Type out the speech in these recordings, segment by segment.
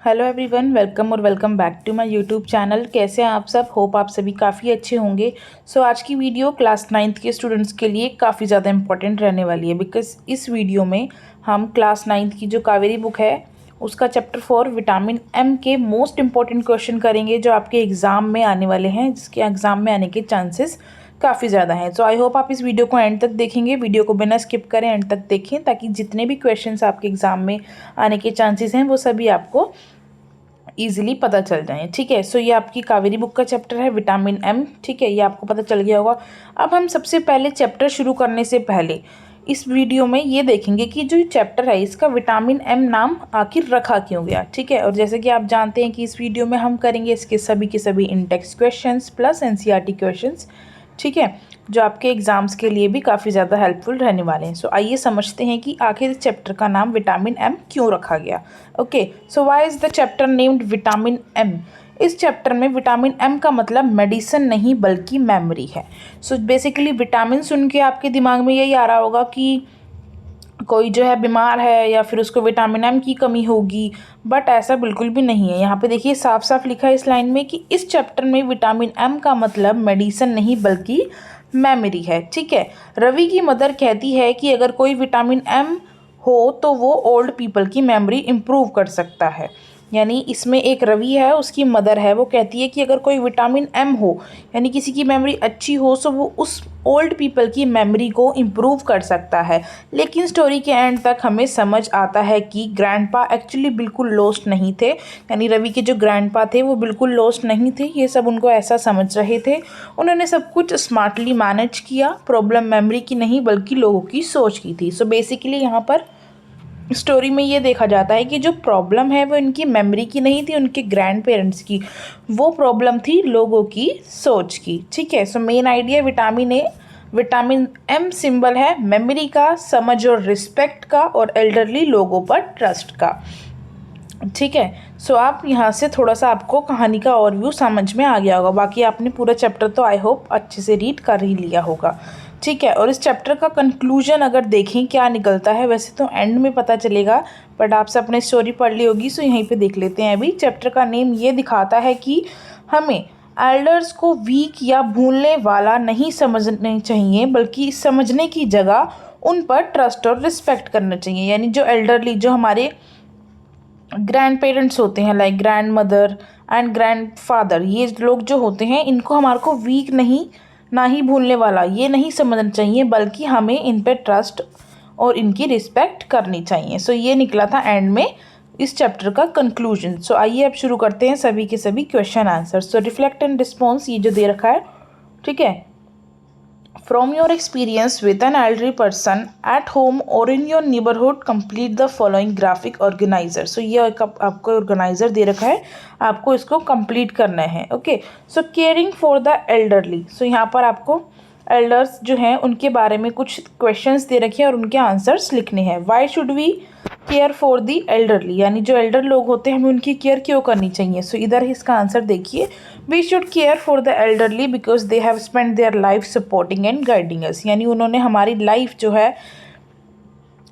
Hello everyone, welcome back to my YouTube channel. कैसे हैं आप सब? होप आप सभी काफ़ी अच्छे होंगे। आज की वीडियो क्लास 9th के स्टूडेंट्स के लिए काफ़ी ज़्यादा इंपॉर्टेंट रहने वाली है, बिकॉज इस वीडियो में हम क्लास 9th की जो कावेरी बुक है उसका चैप्टर 4 विटामिन एम के मोस्ट इंपॉर्टेंट क्वेश्चन करेंगे जो आपके एग्ज़ाम में आने वाले हैं, जिसके एग्ज़ाम में आने के चांसेस काफ़ी ज़्यादा हैं। आई होप आप इस वीडियो को एंड तक देखेंगे। वीडियो को बिना स्किप करें एंड तक देखें, ताकि जितने भी क्वेश्चंस आपके एग्ज़ाम में आने के चांसेस हैं वो सभी आपको ईजिली पता चल जाए। ठीक है, ये आपकी कावेरी बुक का चैप्टर है विटामिन एम। ठीक है, ये आपको पता चल गया होगा। अब हम सबसे पहले चैप्टर शुरू करने से पहले इस वीडियो में ये देखेंगे कि जो चैप्टर है इसका विटामिन एम नाम आखिर रखा क्यों गया। ठीक है, और जैसे कि आप जानते हैं कि इस वीडियो में हम करेंगे इसके सभी के सभी इन-टेक्स्ट क्वेश्चंस प्लस एनसीईआरटी क्वेश्चंस। ठीक है, जो आपके एग्जाम्स के लिए भी काफ़ी ज़्यादा हेल्पफुल रहने वाले हैं। आइए समझते हैं कि आखिर इस चैप्टर का नाम विटामिन एम क्यों रखा गया। Okay, why is the chapter named vitamin M? इस चैप्टर में विटामिन एम का मतलब मेडिसिन नहीं बल्कि मेमोरी है। बेसिकली विटामिन सुन के आपके दिमाग में यही आ रहा होगा कि कोई जो है बीमार है या फिर उसको विटामिन एम की कमी होगी, बट ऐसा बिल्कुल भी नहीं है। यहाँ पे देखिए साफ साफ लिखा है इस लाइन में कि इस चैप्टर में विटामिन एम का मतलब मेडिसिन नहीं बल्कि मेमोरी है। ठीक है, रवि की मदर कहती है कि अगर कोई विटामिन एम हो तो वो ओल्ड पीपल की मेमोरी इम्प्रूव कर सकता है। यानी इसमें एक रवि है, उसकी मदर है, वो कहती है कि अगर कोई विटामिन एम हो यानी किसी की मेमोरी अच्छी हो तो वो उस ओल्ड पीपल की मेमोरी को इम्प्रूव कर सकता है। लेकिन स्टोरी के एंड तक हमें समझ आता है कि ग्रैंडपा एक्चुअली बिल्कुल लॉस्ट नहीं थे। यानी रवि के जो ग्रैंडपा थे वो बिल्कुल लॉस्ट नहीं थे, ये सब उनको ऐसा समझ रहे थे। उन्होंने सब कुछ स्मार्टली मैनेज किया। प्रॉब्लम मेमोरी की नहीं बल्कि लोगों की सोच की थी। बेसिकली यहाँ पर स्टोरी में ये देखा जाता है कि जो प्रॉब्लम है वो इनकी मेमोरी की नहीं थी, उनके ग्रैंड पेरेंट्स की। वो प्रॉब्लम थी लोगों की सोच की। ठीक है, main idea vitamin M symbol है मेमोरी का, समझ और रिस्पेक्ट का, और एल्डरली लोगों पर ट्रस्ट का। ठीक है, आप यहाँ से थोड़ा सा आपको कहानी का ओवरव्यू समझ में आ गया होगा। बाकी आपने पूरा चैप्टर तो आई होप अच्छे से रीड कर ही लिया होगा। ठीक है, और इस चैप्टर का कंक्लूजन अगर देखें क्या निकलता है, वैसे तो एंड में पता चलेगा, बट आपसे अपने स्टोरी पढ़ ली होगी यहीं पे देख लेते हैं। अभी चैप्टर का नेम ये दिखाता है कि हमें एल्डर्स को वीक या भूलने वाला नहीं समझना चाहिए, बल्कि समझने की जगह उन पर ट्रस्ट और रिस्पेक्ट करना चाहिए। यानी जो एल्डरली, जो हमारे ग्रैंड पेरेंट्स होते हैं, like grand mother and grand father, ये लोग जो होते हैं इनको हमारे को वीक नहीं, ना ही भूलने वाला ये नहीं समझना चाहिए, बल्कि हमें इन पे ट्रस्ट और इनकी रिस्पेक्ट करनी चाहिए। ये निकला था एंड में इस चैप्टर का कंक्लूजन। आइए अब शुरू करते हैं सभी के सभी question answer. Reflect and response ये जो दे रखा है। ठीक है, From your experience with an elderly person at home or in your neighborhood, complete the following graphic organizer. ये एक आपको ऑर्गेनाइजर दे रखा है, आपको इसको कंप्लीट करना है। Okay, caring for the elderly. यहाँ पर आपको एल्डर्स जो हैं उनके बारे में कुछ क्वेश्चंस दे रखे हैं और उनके आंसर्स लिखने हैं। Why should we care for the elderly, यानी जो एल्डर लोग होते हैं हमें उनकी केयर क्यों करनी चाहिए। इधर इसका आंसर देखिए, we should care for the elderly because they have spend their life supporting and guiding us. यानी उन्होंने हमारी लाइफ जो है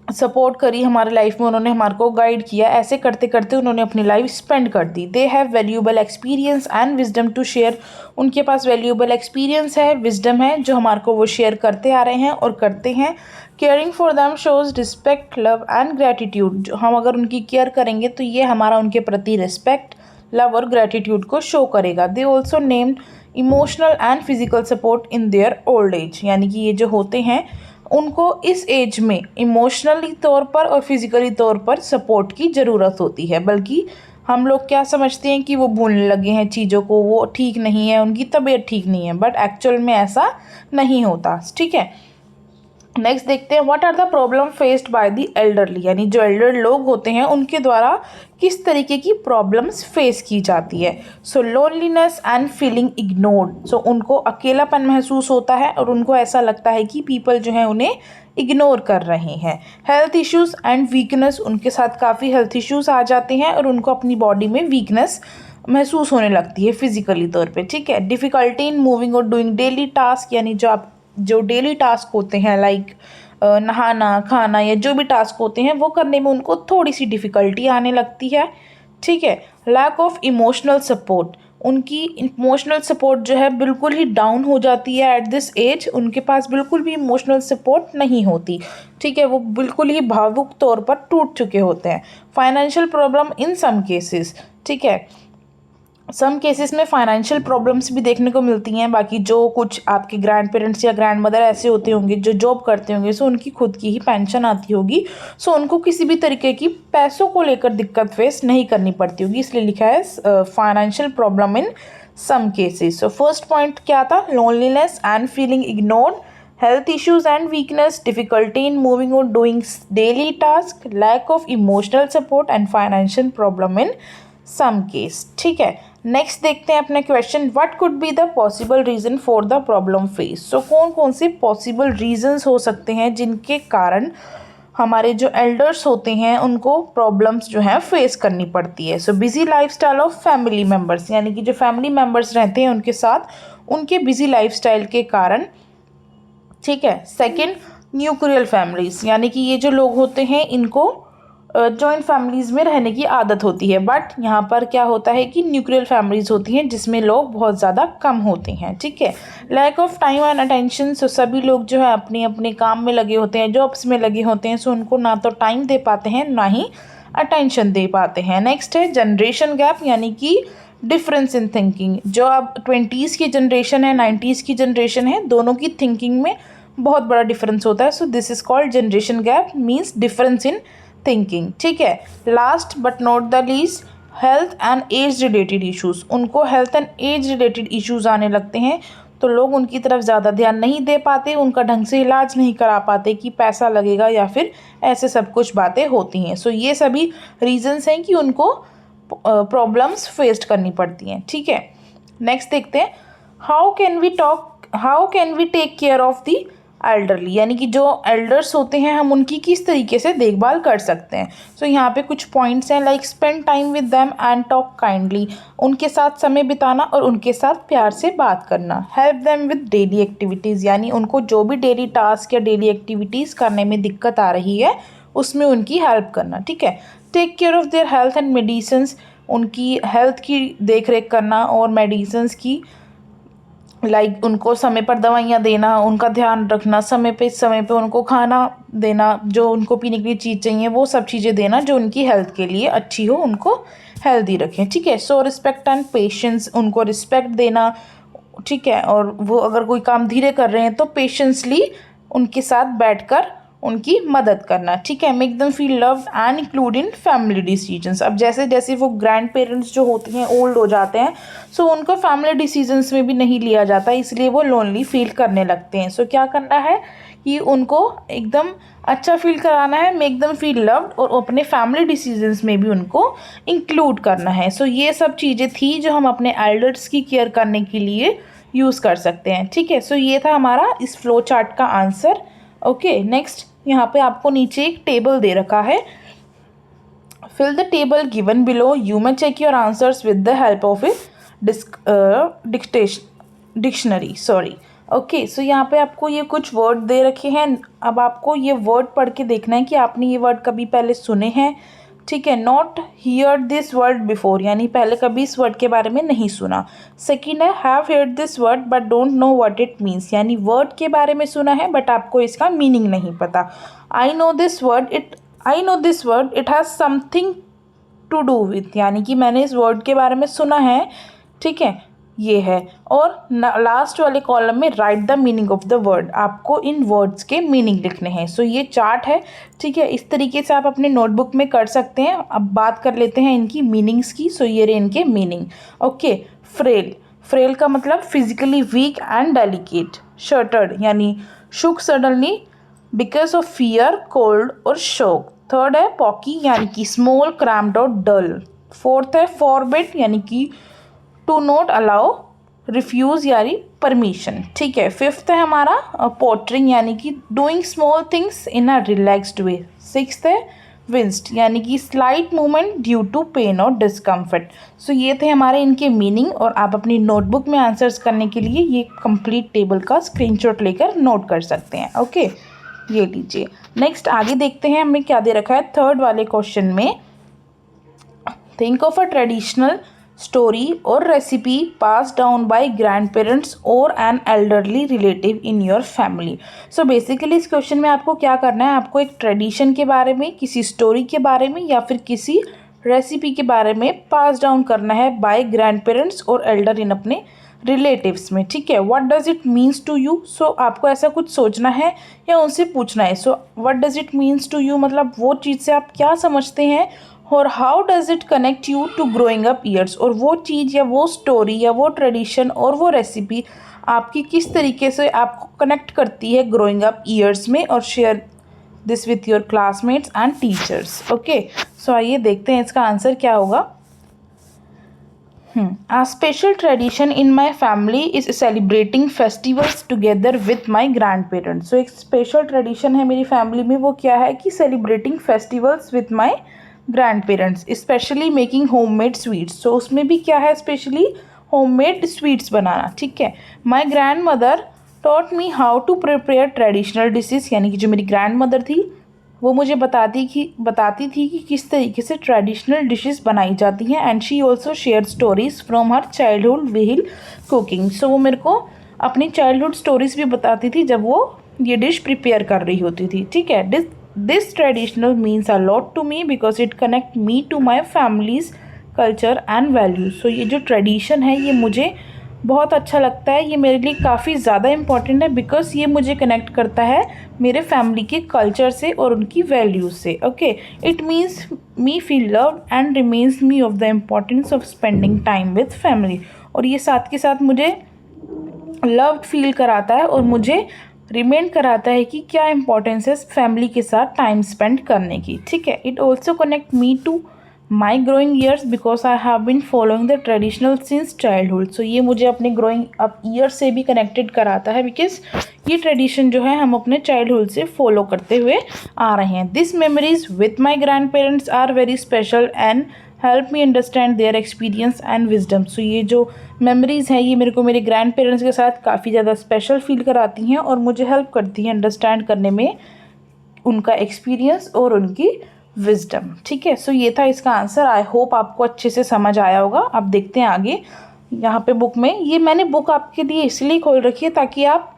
सपोर्ट करी, हमारे लाइफ में उन्होंने हमारे को गाइड किया। ऐसे करते करते उन्होंने अपनी लाइफ स्पेंड कर दी। They have valuable experience and wisdom to share. उनके पास वैल्यूएबल एक्सपीरियंस है, विजडम है, जो हमारे को वो शेयर करते आ रहे हैं और करते हैं। Caring for them shows respect, love and gratitude. हम अगर उनकी केयर करेंगे तो ये हमारा उनके प्रति रिस्पेक्ट, लव और ग्रेटिट्यूड को शो करेगा। They also named emotional and physical support in their old age. यानी कि ये जो होते हैं उनको इस एज में इमोशनली तौर पर और फिजिकली तौर पर सपोर्ट की ज़रूरत होती है। बल्कि हम लोग क्या समझते हैं कि वो भूलने लगे हैं चीज़ों को, वो ठीक नहीं है, उनकी तबीयत ठीक नहीं है, बट एक्चुअल में ऐसा नहीं होता। ठीक है, नेक्स्ट देखते हैं, what are the problem faced by the elderly. यानी जो एल्डर लोग होते हैं उनके द्वारा किस तरीके की प्रॉब्लम्स फेस की जाती है। Loneliness and feeling ignored. उनको अकेलापन महसूस होता है और उनको ऐसा लगता है कि पीपल जो है उन्हें इग्नोर कर रहे हैं। हेल्थ इश्यूज एंड वीकनेस, उनके साथ काफ़ी हेल्थ इश्यूज आ जाते हैं और उनको अपनी बॉडी में वीकनेस महसूस होने लगती है फिजिकली तौर पे। ठीक है, डिफ़िकल्टी इन मूविंग और डूइंग डेली टास्क। यानी जो डेली टास्क होते हैं, लाइक नहाना, खाना या जो भी टास्क होते हैं वो करने में उनको थोड़ी सी डिफ़िकल्टी आने लगती है। ठीक है। लैक ऑफ इमोशनल सपोर्ट, उनकी इमोशनल सपोर्ट जो है बिल्कुल ही डाउन हो जाती है एट दिस एज, उनके पास बिल्कुल भी इमोशनल सपोर्ट नहीं होती, ठीक है। वो बिल्कुल ही भावुक तौर पर टूट चुके होते हैं। Financial problem in some cases, ठीक है, सम केसेस में फाइनेंशियल प्रॉब्लम्स भी देखने को मिलती हैं। बाकी जो कुछ आपके ग्रैंड पेरेंट्स या ग्रैंड मदर ऐसे होते होंगे जो जॉब करते होंगे, सो उनकी खुद की ही पेंशन आती होगी, सो उनको किसी भी तरीके की पैसों को लेकर दिक्कत फेस नहीं करनी पड़ती होगी, इसलिए लिखा है financial problem in some cases. So first point क्या था, loneliness and feeling ignored, health issues and weakness, difficulty in moving or doing daily tasks, lack of emotional support and financial problem in some case, ठीक है। Next देखते हैं अपने question, what could be the possible reason for the problem face. So कौन कौन से possible reasons हो सकते हैं जिनके कारण हमारे जो एल्डर्स होते हैं उनको प्रॉब्लम्स जो हैं फेस करनी पड़ती है। So busy lifestyle of family members, यानी कि जो फैमिली मेम्बर्स रहते हैं उनके साथ उनके बिजी लाइफस्टाइल के कारण, ठीक है। सेकंड, न्यूक्लियर फैमिलीज, यानी कि ये जो लोग होते हैं इनको जॉइंट फैमिलीज़ में रहने की आदत होती है, बट यहाँ पर क्या होता है कि न्यूक्लियर फैमिलीज़ होती हैं जिसमें लोग बहुत ज़्यादा कम होते हैं, ठीक है। Lack of time and attention, so सभी लोग जो है अपने अपने काम में लगे होते हैं, जॉब्स में लगे होते हैं, सो उनको ना तो टाइम दे पाते हैं ना ही अटेंशन दे पाते हैं। नेक्स्ट है जनरेशन गैप, यानी कि डिफरेंस इन थिंकिंग, जो अब 20s की जनरेशन है 90s की जनरेशन है, दोनों की थिंकिंग में बहुत बड़ा डिफरेंस होता है। So this is called generation gap, means difference in thinking, ठीक है। Last but not the least, health and age related issues, उनको health and age related issues आने लगते हैं तो लोग उनकी तरफ ज़्यादा ध्यान नहीं दे पाते, उनका ढंग से इलाज नहीं करा पाते कि पैसा लगेगा या फिर ऐसे सब कुछ बातें होती हैं। सो ये सभी रीजंस हैं कि उनको प्रॉब्लम्स फेस करनी पड़ती हैं, ठीक है। नेक्स्ट देखते हैं, how can we take care of the elderly, यानी कि जो एल्डर्स होते हैं हम उनकी किस तरीके से देखभाल कर सकते हैं। सो यहाँ पे कुछ पॉइंट्स हैं, like spend time with them and talk kindly, उनके साथ समय बिताना और उनके साथ प्यार से बात करना। Help them with daily activities, यानी उनको जो भी डेली टास्क या डेली एक्टिविटीज़ करने में दिक्कत आ रही है उसमें उनकी हेल्प करना, ठीक है। Take care of their health and medicines, उनकी हेल्थ की देख रेख करना और मेडिसिन्स की, लाइक उनको समय पर दवाइयाँ देना, उनका ध्यान रखना, समय पे उनको खाना देना, जो उनको पीने के लिए चीज़ चाहिए वो सब चीज़ें देना जो उनकी हेल्थ के लिए अच्छी हो, उनको हेल्दी रखें, ठीक है। सो रिस्पेक्ट एंड पेशेंस, उनको रिस्पेक्ट देना, ठीक है। और वो अगर कोई काम धीरे कर रहे हैं तो पेशेंसली उनके साथ बैठकर उनकी मदद करना, ठीक है। Make them feel loved and include in family decisions, अब जैसे जैसे वो ग्रैंड पेरेंट्स जो होते हैं ओल्ड हो जाते हैं, सो उनको फैमिली डिसीजंस में भी नहीं लिया जाता, इसलिए वो लोनली फील करने लगते हैं। सो क्या करना है कि उनको एकदम अच्छा फील कराना है, मेक देम फील लव्ड, और अपने फैमिली डिसीजंस में भी उनको इंक्लूड करना है। सो ये सब चीज़ें थी जो हम अपने एल्डर्स की केयर करने के लिए यूज़ कर सकते हैं, ठीक है। सो ये था हमारा इस फ्लो चार्ट का आंसर। ओके, नेक्स्ट यहाँ पे आपको नीचे एक टेबल दे रखा है, fill the table given below, you may check your answers with the help of a dictionary, sorry. Okay, so यहाँ पे आपको ये कुछ वर्ड दे रखे हैं, अब आपको ये वर्ड पढ़ के देखना है कि आपने ये वर्ड कभी पहले सुने हैं, ठीक है। Not here this word before, यानी पहले कभी इस वर्ड के बारे में नहीं सुना। सेकेंड है have heard this word but don't know what it means, यानी वर्ड के बारे में सुना है बट आपको इसका मीनिंग नहीं पता। I know this word it has something to do with, यानी कि मैंने इस वर्ड के बारे में सुना है, ठीक है, ये है। और लास्ट वाले कॉलम में right the meaning of the word, आपको इन वर्ड्स के मीनिंग लिखने हैं। सो ये चार्ट है, ठीक है, इस तरीके से आप अपने नोटबुक में कर सकते हैं। अब बात कर लेते हैं इनकी मीनिंग्स की। सो ये रहे इनके मीनिंग। ओके, फ्रेल का मतलब physically weak and delicate. Shuddered यानी shook suddenly because of fear, cold और शोक। थर्ड है पॉकी, यानी कि स्मॉल, क्रैम्प्ड और डल। फोर्थ है फॉरबिड, यानी कि टू नॉट अलाउ, रिफ्यूज़ यानी परमिशन, ठीक है। फिफ्थ है हमारा पोटरिंग, यानी कि doing small things in a relaxed way. Sixth है विंस्ड, यानी कि slight movement due to pain और डिस्कम्फर्ट। सो ये थे हमारे इनके मीनिंग, और आप अपनी नोटबुक में आंसर्स करने के लिए ये कंप्लीट टेबल का स्क्रीनशॉट लेकर नोट कर सकते हैं। ओके, ये लीजिए। नेक्स्ट आगे देखते हैं हमें क्या दे रखा है थर्ड वाले क्वेश्चन में। Think of a traditional story और recipe pass down by grandparents और an elderly relative in your family. So basically इस क्वेश्चन में आपको क्या करना है, आपको एक ट्रेडिशन के बारे में, किसी स्टोरी के बारे में या फिर किसी रेसिपी के बारे में पास डाउन करना है बाय ग्रैंड पेरेंट्स और एल्डर इन अपने रिलेटिव्स में। ठीक है, what does it means to you. So आपको ऐसा कुछ सोचना है या उनसे पूछना है। So what does it means to you मतलब वो चीज़ से आप क्या समझते हैं, और how does it connect you to growing up years, और वो चीज़ या वो स्टोरी या वो ट्रेडिशन और वो रेसिपी आपकी किस तरीके से आपको कनेक्ट करती है ग्रोइंग अप ईयर्स में, और share this with your classmates and teachers. Okay, so आइए देखते हैं इसका आंसर क्या होगा। A special tradition in my family is celebrating festivals together with my grandparents. So एक special tradition है मेरी family में, वो क्या है कि celebrating festivals with my grandparents, especially making homemade sweets. So उसमें भी क्या है, specially homemade sweets बनाना। ठीक है, my grandmother taught me how to prepare traditional dishes, यानी कि जो मेरी grandmother थी वो मुझे बताती थी कि किस तरीके से ट्रेडिशनल डिशेस बनाई जाती हैं। And she also share stories from her childhood while cooking. So वो मेरे को अपनी चाइल्डहुड स्टोरीज भी बताती थी जब वो ये डिश प्रिपेयर कर रही होती थी। ठीक है, this traditional means a lot to me because it connect me to my family's culture and values. So ये जो ट्रेडिशन है ये मुझे बहुत अच्छा लगता है, ये मेरे लिए काफ़ी ज़्यादा इम्पॉर्टेंट है बिकॉज ये मुझे कनेक्ट करता है मेरे फैमिली के कल्चर से और उनकी वैल्यूज से। Okay, it means me feel loved and remains me of the importance of spending time with family. और ये साथ के साथ मुझे लव्ड फील कराता है और मुझे रिमेंड कराता है कि क्या इम्पोर्टेंस है फैमिली के साथ टाइम स्पेंड करने की। ठीक है, it also connect me to my growing years because I have been following the traditional since childhood. So ये मुझे अपने ग्रोइंग अप ईयर से भी कनेक्टेड कराता है बिकॉज ये ट्रेडिशन जो है हम अपने चाइल्डहुड से फॉलो करते हुए आ रहे हैं। This memories with my grandparents are very special and help me understand their experience and wisdom. So ये जो मेमोरीज़ हैं ये मेरे को मेरे ग्रैंड पेरेंट्स के साथ काफ़ी ज़्यादा स्पेशल फील कराती हैं और मुझे हेल्प करती हैं अंडरस्टैंड करने में उनका एक्सपीरियंस और उनकी विजडम। ठीक है, सो ये था इसका आंसर। आई होप आपको अच्छे से समझ आया होगा। अब देखते हैं आगे। यहाँ पे बुक में ये मैंने बुक आपके लिए इसलिए खोल रखी है ताकि आप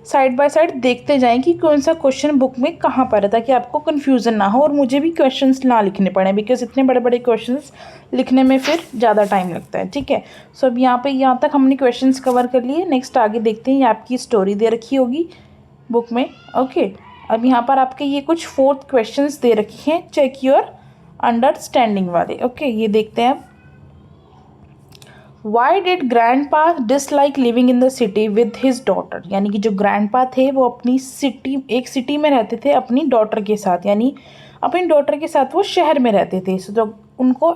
साइड बाय साइड देखते जाएं कि कौन सा क्वेश्चन बुक में कहाँ पर है, ताकि आपको कन्फ्यूज़न ना हो और मुझे भी क्वेश्चंस ना लिखने पड़े बिकॉज इतने बड़े बड़े क्वेश्चंस लिखने में फिर ज़्यादा टाइम लगता है। ठीक है, सो अब यहाँ तक हमने क्वेश्चंस कवर कर लिए। नेक्स्ट आगे देखते हैं। ये आपकी स्टोरी दे रखी होगी बुक में। ओके, अब यहाँ पर आपके ये कुछ 4th क्वेश्चंस दे रखे हैं, चेक योर अंडरस्टैंडिंग वाले। ओके, ये देखते हैं। Y did grandpa dislike living in the city with his daughter, यानी कि जो ग्रैंडपा थे वो अपनी एक सिटी में रहते थे अपनी डॉटर के साथ, यानी अपनी डॉटर के साथ वो शहर में रहते थे। सो तो उनको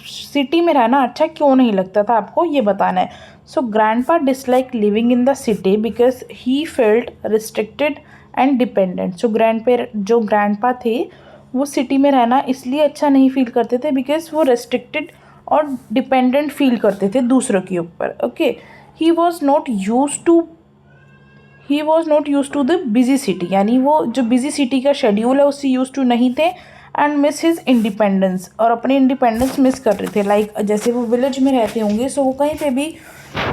सिटी में रहना अच्छा क्यों नहीं लगता था, आपको ये बताना है। So grandpa dislike living in the city because he felt restricted and dependent. जो ग्रैंडपा थे वो सिटी में रहना इसलिए अच्छा नहीं फील करते थे बिकॉज वो रेस्ट्रिक्टेड और डिपेंडेंट फील करते थे दूसरों के ऊपर। Okay, he was not use to the busy city, यानी वो जो बिजी सिटी का शेड्यूल है उससे यूज टू नहीं थे। एंड मिस हिज इंडिपेंडेंस, और अपने इंडिपेंडेंस मिस कर रहे थे। लाइक जैसे वो विलेज में रहते होंगे सो वो कहीं पे भी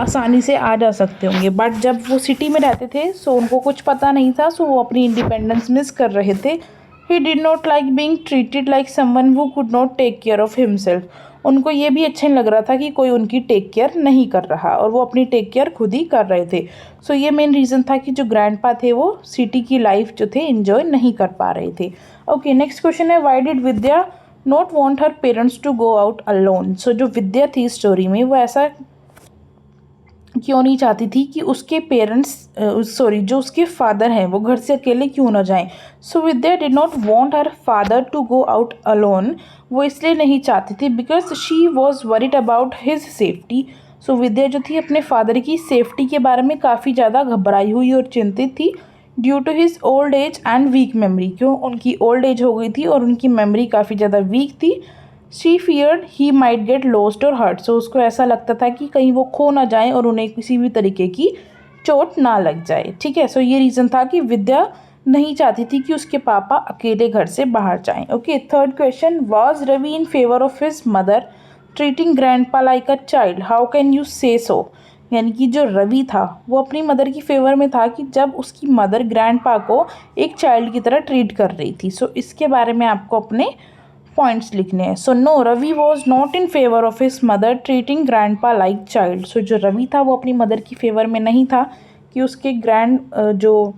आसानी से आ जा सकते होंगे, बट जब वो सिटी में रहते थे सो उनको कुछ पता नहीं था, सो वो अपनी इंडिपेंडेंस मिस कर रहे थे। He did not like being treated like someone who could not take care of himself. उनको ये भी अच्छा नहीं लग रहा था कि कोई उनकी टेक केयर नहीं कर रहा और वो अपनी टेक केयर खुद ही कर रहे थे। सो ये मेन रीज़न था कि जो ग्रैंडपा थे वो सिटी की लाइफ जो थे इन्जॉय नहीं कर पा रहे थे। ओके, नेक्स्ट क्वेश्चन है, why did Vidya not want her parents to go out alone. So जो विद्या थी स्टोरी में वो ऐसा क्यों नहीं चाहती थी कि उसके जो उसके फादर हैं वो घर से अकेले क्यों ना जाएं। So Vidya did not want her father to go out alone. वो इसलिए नहीं चाहती थी because she was worried about his safety. So Vidya जो थी अपने फादर की सेफ्टी के बारे में काफ़ी ज़्यादा घबराई हुई और चिंतित थी due to his old age and weak memory. क्यों, उनकी ओल्ड एज हो गई थी और उनकी मेमोरी काफ़ी ज़्यादा वीक थी। She feared he might get lost और हर्ट। सो उसको ऐसा लगता था कि कहीं वो खो ना जाए और उन्हें किसी भी तरीके की चोट ना लग जाए। ठीक है, सो ये रीज़न था कि विद्या नहीं चाहती थी कि उसके पापा अकेले घर से बाहर जाएं। Okay, 3rd question, was Ravi in favour of his mother. Treating grandpa like a child, how can you say so. यानी कि जो रवि था वो अपनी मदर की फेवर में था कि जब उसकी मदर ग्रैंडपा को एक चाइल्ड की तरह ट्रीट कर रही थी। सो इसके बारे में आपको अपने पॉइंट्स लिखने हैं। So no, Ravi was not in favour of his mother treating grandpa like child. So जो रवि था वो अपनी मदर की फेवर में नहीं था कि उसके जो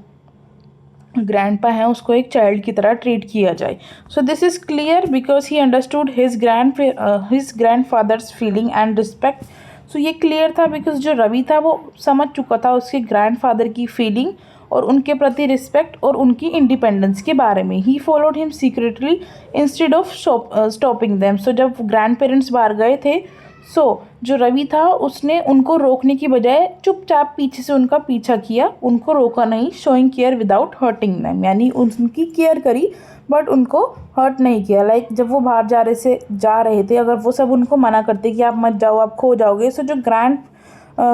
ग्रैंडपा हैं उसको एक चाइल्ड की तरह ट्रीट किया जाए। So this is clear because he understood his grandfather's feeling and respect. So ये क्लियर था बिकॉज जो रवि था वो समझ चुका था उसके ग्रैंडफादर की फीलिंग और उनके प्रति रिस्पेक्ट और उनकी इंडिपेंडेंस के बारे में। He followed him secretly instead of stopping them. So जब ग्रैंड पेरेंट्स बाहर गए थे, जो रवि था उसने उनको रोकने की बजाय चुपचाप पीछे से उनका पीछा किया, उनको रोका नहीं। Showing care without hurting them, यानी उनकी केयर करी बट उनको हर्ट नहीं किया। लाइक जब वो बाहर जा रहे थे, अगर वो सब उनको मना करते कि आप मत जाओ, आप खो जाओगे, सो जो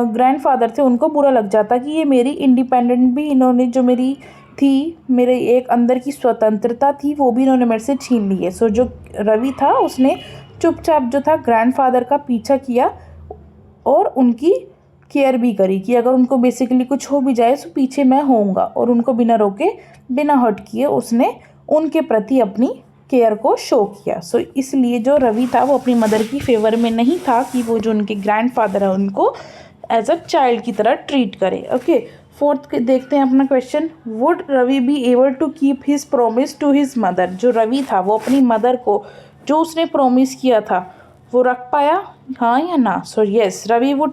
ग्रैंडफादर थे उनको बुरा लग जाता कि ये मेरी इंडिपेंडेंट भी इन्होंने जो मेरी थी, मेरे एक अंदर की स्वतंत्रता थी वो भी इन्होंने मेरे से छीन ली है। सो जो रवि था उसने चुपचाप जो था ग्रैंडफादर का पीछा किया और उनकी केयर भी करी कि अगर उनको बेसिकली कुछ हो भी जाए तो पीछे मैं होऊंगा, और उनको बिना रोके बिना हर्ट किए उसने उनके प्रति अपनी केयर को शो किया। सो इसलिए जो रवि था वो अपनी मदर की फेवर में नहीं था कि वो जो उनके ग्रैंडफादर है उनको एज अ चाइल्ड की तरह ट्रीट करे। ओके, फोर्थ देखते हैं अपना question. Would Ravi be able to keep his promise to his mother. जो रवि था वो अपनी मदर को जो उसने प्रोमिस किया था वो रख पाया, हाँ या ना। So yes, Ravi would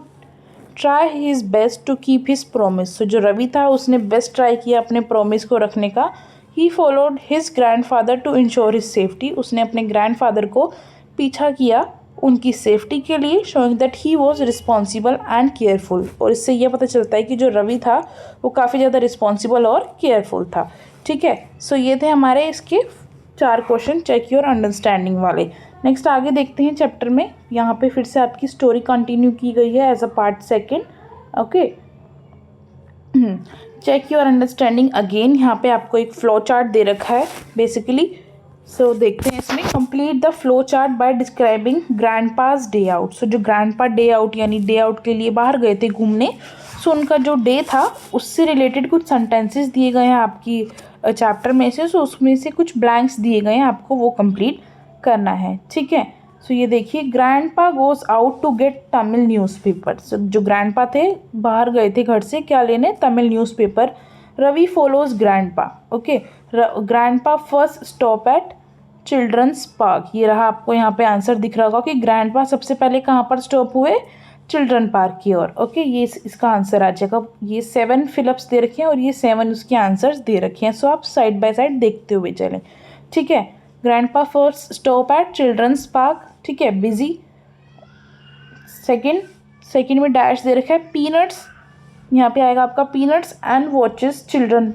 try his best to keep his promise. So जो रवि था उसने बेस्ट ट्राई किया अपने प्रोमिस को रखने का। He followed his grandfather to ensure his safety. उसने अपने ग्रैंडफादर को पीछा किया उनकी सेफ्टी के लिए, showing that he was responsible and careful. और इससे यह पता चलता है कि जो रवि था वो काफ़ी ज़्यादा रिस्पॉन्सिबल और केयरफुल था। ठीक है, सो ये थे हमारे इसके 4 क्वेश्चन चेक योर अंडरस्टैंडिंग वाले। नेक्स्ट आगे देखते हैं चैप्टर में। यहाँ पे फिर से आपकी स्टोरी कंटिन्यू की गई है as a part second. Okay, check your understanding again. यहाँ पे आपको एक फ्लो चार्ट दे रखा है बेसिकली। सो देखते हैं इसमें, complete the flow chart by describing grandpa's day out. So जो ग्रैंडपा डे आउट यानी डे आउट के लिए बाहर गए थे घूमने, सो उनका जो डे था उससे रिलेटेड कुछ सेंटेंसेस दिए गए हैं आपकी चैप्टर में से। सो उसमें से कुछ ब्लैंक्स दिए गए हैं, आपको वो कंप्लीट करना है। ठीक है, सो ये देखिए, grandpa goes out to get Tamil newspaper. So जो ग्रैंडपा थे बाहर गए थे घर से क्या लेने, Tamil newspaper. Ravi follows grandpa. Okay, grandpa first stop at children's park. ये रहा, आपको यहाँ पे आंसर दिख रहा होगा कि ग्रैंडपा सबसे पहले कहाँ पर स्टॉप हुए, चिल्ड्रन पार्क की ओर। ओके, ये इसका आंसर आ जाएगा। ये 7 फिलअप्स दे रखे हैं और ये 7 उसके आंसर्स दे रखे हैं। सो आप साइड बाय साइड देखते हुए चलें। ठीक है, grandpa first stop at children's park. ठीक है, बिजी। सेकंड में डैश दे रखा है, पीनट्स। यहाँ पे आएगा आपका peanuts and watches children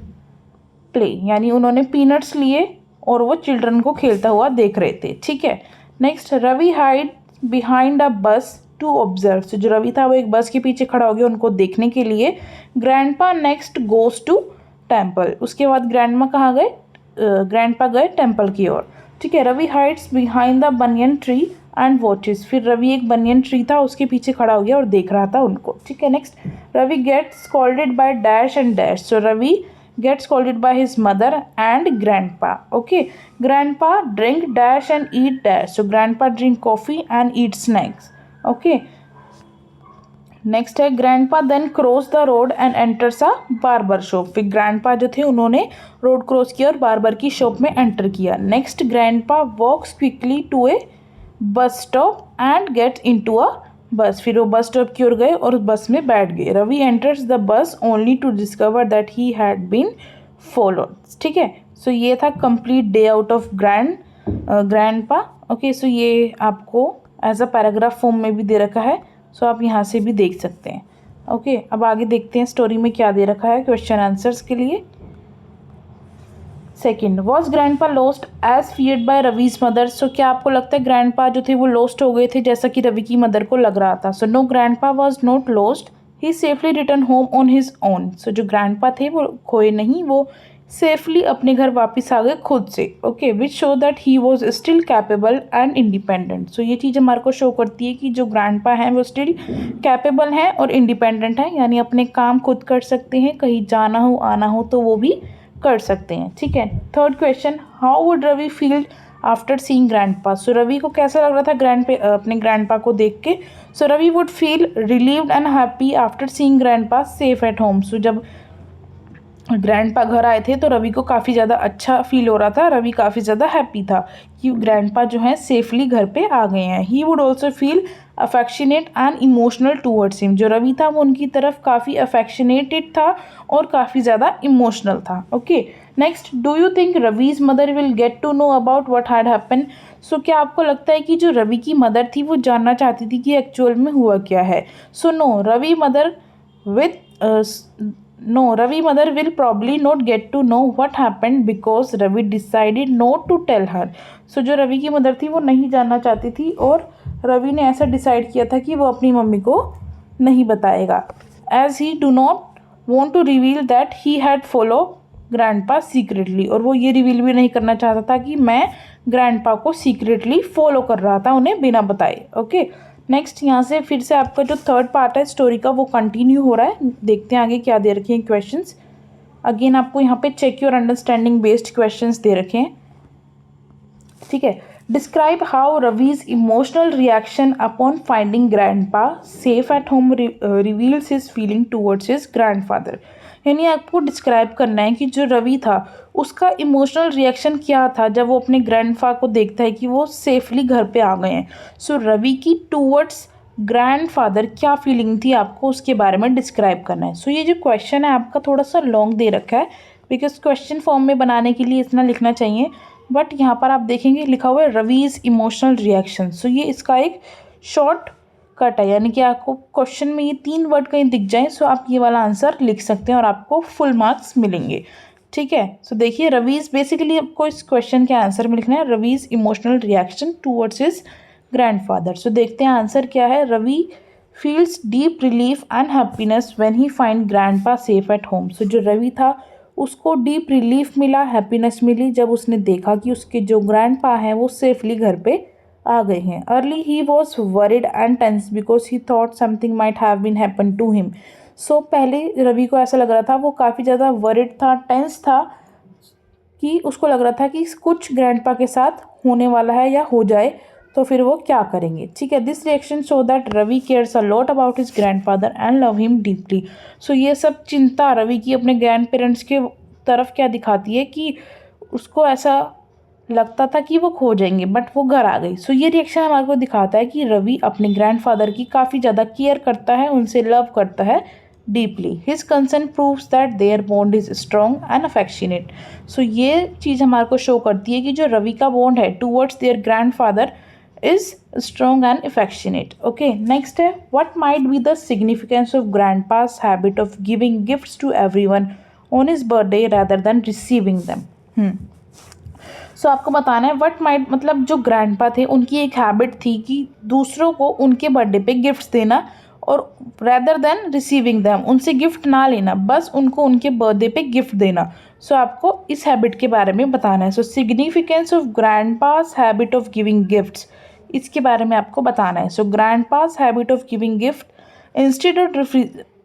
play, यानी उन्होंने पीनट्स लिए और वो चिल्ड्रन को खेलता हुआ देख रहे थे। ठीक है, next, Ravi hide behind a bush to observe. सो जो रवि था वो एक बस के पीछे खड़ा हो गया उनको देखने के लिए। Grandpa next goes to temple. उसके बाद ग्रैंडमा कहाँ गए, ग्रैंडपा गए टेम्पल की ओर। ठीक है, Ravi hides behind the banyan tree and watches. फिर रवि एक बनियन ट्री था उसके पीछे खड़ा हो गया और देख रहा था उनको। ठीक है, next, Ravi gets scolded by dash and dash. So Ravi gets scolded by his mother and grandpa. Okay, grandpa drink dash and eat dash. So grandpa drink coffee and eat snacks. Okay, next है, grandpa then cross the road and enters a barber shop. फिर grandpa जो थे उन्होंने road cross किया और barber की shop में enter किया। Next, grandpa walks quickly to a bus stop and gets into a bus. फिर वो बस स्टॉप की ओर गए और उस बस में बैठ गए। Ravi enters the bus only to discover that he had been followed. ठीक है, सो ये था complete day out of grandpa. Okay, so ये आपको एज अ पैराग्राफ फॉर्म में भी दे रखा है, सो आप यहाँ से भी देख सकते हैं। ओके, अब आगे देखते हैं स्टोरी में क्या दे रखा है क्वेश्चन आंसर्स के लिए। Second, was grandpa lost as feared by Ravi's mother. So क्या आपको लगता है ग्रैंडपा जो थे वो लॉस्ट हो गए थे जैसा कि रवि की मदर को लग रहा था। So no, grandpa was not lost, he safely return home on his own. So जो ग्रैंडपा थे वो खोए नहीं, वो सेफली अपने घर वापस आ गए खुद से। Okay, which show that he was still capable and independent. So ये चीज़ हमारे को शो करती है कि जो ग्रैंडपा हैं वो स्टिल कैपेबल हैं और इंडिपेंडेंट हैं, यानी अपने काम खुद कर सकते हैं, कहीं जाना हो आना हो तो वो भी कर सकते हैं। ठीक है, third question, how would Ravi feel after seeing grandpa. So Ravi को कैसा लग रहा था अपने ग्रैंडपा को देख के। So Ravi would feel relieved and happy after seeing grandpa safe at home. So जब ग्रैंडपा घर आए थे तो रवि को काफ़ी ज़्यादा अच्छा फील हो रहा था, रवि काफ़ी ज़्यादा हैप्पी था कि ग्रैंडपा जो है सेफली घर पे आ गए हैं। He would also feel affectionate and emotional towards him. जो रवि था वो उनकी तरफ काफ़ी अफेक्शनेटेड था और काफ़ी ज़्यादा इमोशनल था। Okay, next, do you think Ravi's mother will get to know about what had happen. So क्या आपको लगता है कि जो रवि की मदर थी वो जानना चाहती थी कि एक्चुअल में हुआ क्या है। So no, Ravi mother will probably not get to know what happened because Ravi decided not to tell her. So जो रवि की मदर थी वो नहीं जानना चाहती थी और रवि ने ऐसा डिसाइड किया था कि वो अपनी मम्मी को नहीं बताएगा, as he do not want to reveal that he had follow grandpa secretly. और वो ये रिवील भी नहीं करना चाहता था कि मैं ग्रैंडपा को सीक्रेटली फॉलो कर रहा था उन्हें बिना बताए। ओके, नेक्स्ट यहाँ से फिर से आपका जो थर्ड पार्ट है स्टोरी का वो कंटिन्यू हो रहा है। देखते हैं आगे क्या दे रखे हैं क्वेश्चंस। अगेन आपको यहाँ पे check your understanding based questions दे रखे हैं। ठीक है, describe how Ravi's emotional reaction upon finding grandpa safe at home reveals his feeling towards his grandfather. यानी आपको डिस्क्राइब करना है कि जो रवि था उसका इमोशनल रिएक्शन क्या था जब वो अपने ग्रैंडफा को देखता है कि वो सेफली घर पे आ गए हैं। सो रवि की टूवर्ड्स ग्रैंडफादर क्या फीलिंग थी आपको उसके बारे में डिस्क्राइब करना है। सो ये जो क्वेश्चन है आपका थोड़ा सा लॉन्ग दे रखा है, बिकॉज क्वेश्चन फॉर्म में बनाने के लिए इतना लिखना चाहिए, बट यहाँ पर आप देखेंगे लिखा हुआ है रवीज इमोशनल रिएक्शन। सो ये इसका एक शॉर्ट कट है, यानी कि आपको क्वेश्चन में ये 3 वर्ड कहीं दिख जाए सो आप ये वाला आंसर लिख सकते हैं और आपको फुल मार्क्स मिलेंगे। ठीक है, सो देखिए रवीज बेसिकली आपको इस क्वेश्चन के आंसर में लिखना है Ravi's emotional reaction towards his grandfather. So देखते हैं आंसर क्या है। Ravi feels deep relief and happiness when he find grandpa safe at home. So जो रवि था उसको डीप रिलीफ मिला, हैप्पीनेस मिली जब उसने देखा कि उसके जो ग्रैंडपा हैं वो सेफली घर पे आ गए हैं। Early he was worried and tense because he thought something might have been happen to him. So पहले रवि को ऐसा लग रहा था, वो काफ़ी ज़्यादा वरिड था, टेंस था कि उसको लग रहा था कि कुछ ग्रैंडपा के साथ होने वाला है या हो जाए तो फिर वो क्या करेंगे। ठीक है, this reaction show that Ravi cares a lot about his grandfather and love him deeply. So ये सब चिंता रवि की अपने ग्रैंड पेरेंट्स के तरफ क्या दिखाती है कि उसको ऐसा लगता था कि वो खो जाएंगे बट वो घर आ गई। सो ये रिएक्शन हमारे को दिखाता है कि रवि अपने ग्रैंडफादर की काफ़ी ज़्यादा केयर करता है, उनसे लव करता है deeply. His concern proves that their bond is strong and affectionate. So ये चीज़ हमारे को शो करती है कि जो रवि का बॉन्ड है towards their grandfather is strong and affectionate. Okay, next है, what might be the significance of grandpa's habit of giving gifts to everyone on his birthday rather than receiving them? सो आपको बताना है व्हाट माइट, मतलब जो grandpa थे उनकी एक habit थी कि दूसरों को उनके बर्थडे पे गिफ्ट्स देना और रैदर देन रिसीविंग दैम, उनसे गिफ्ट ना लेना, बस उनको उनके बर्थडे पे गिफ्ट देना। सो आपको इस हैबिट के बारे में बताना है। So significance of grandpa's habit of giving gifts, इसके बारे में आपको बताना है। So grandpa's habit of giving gift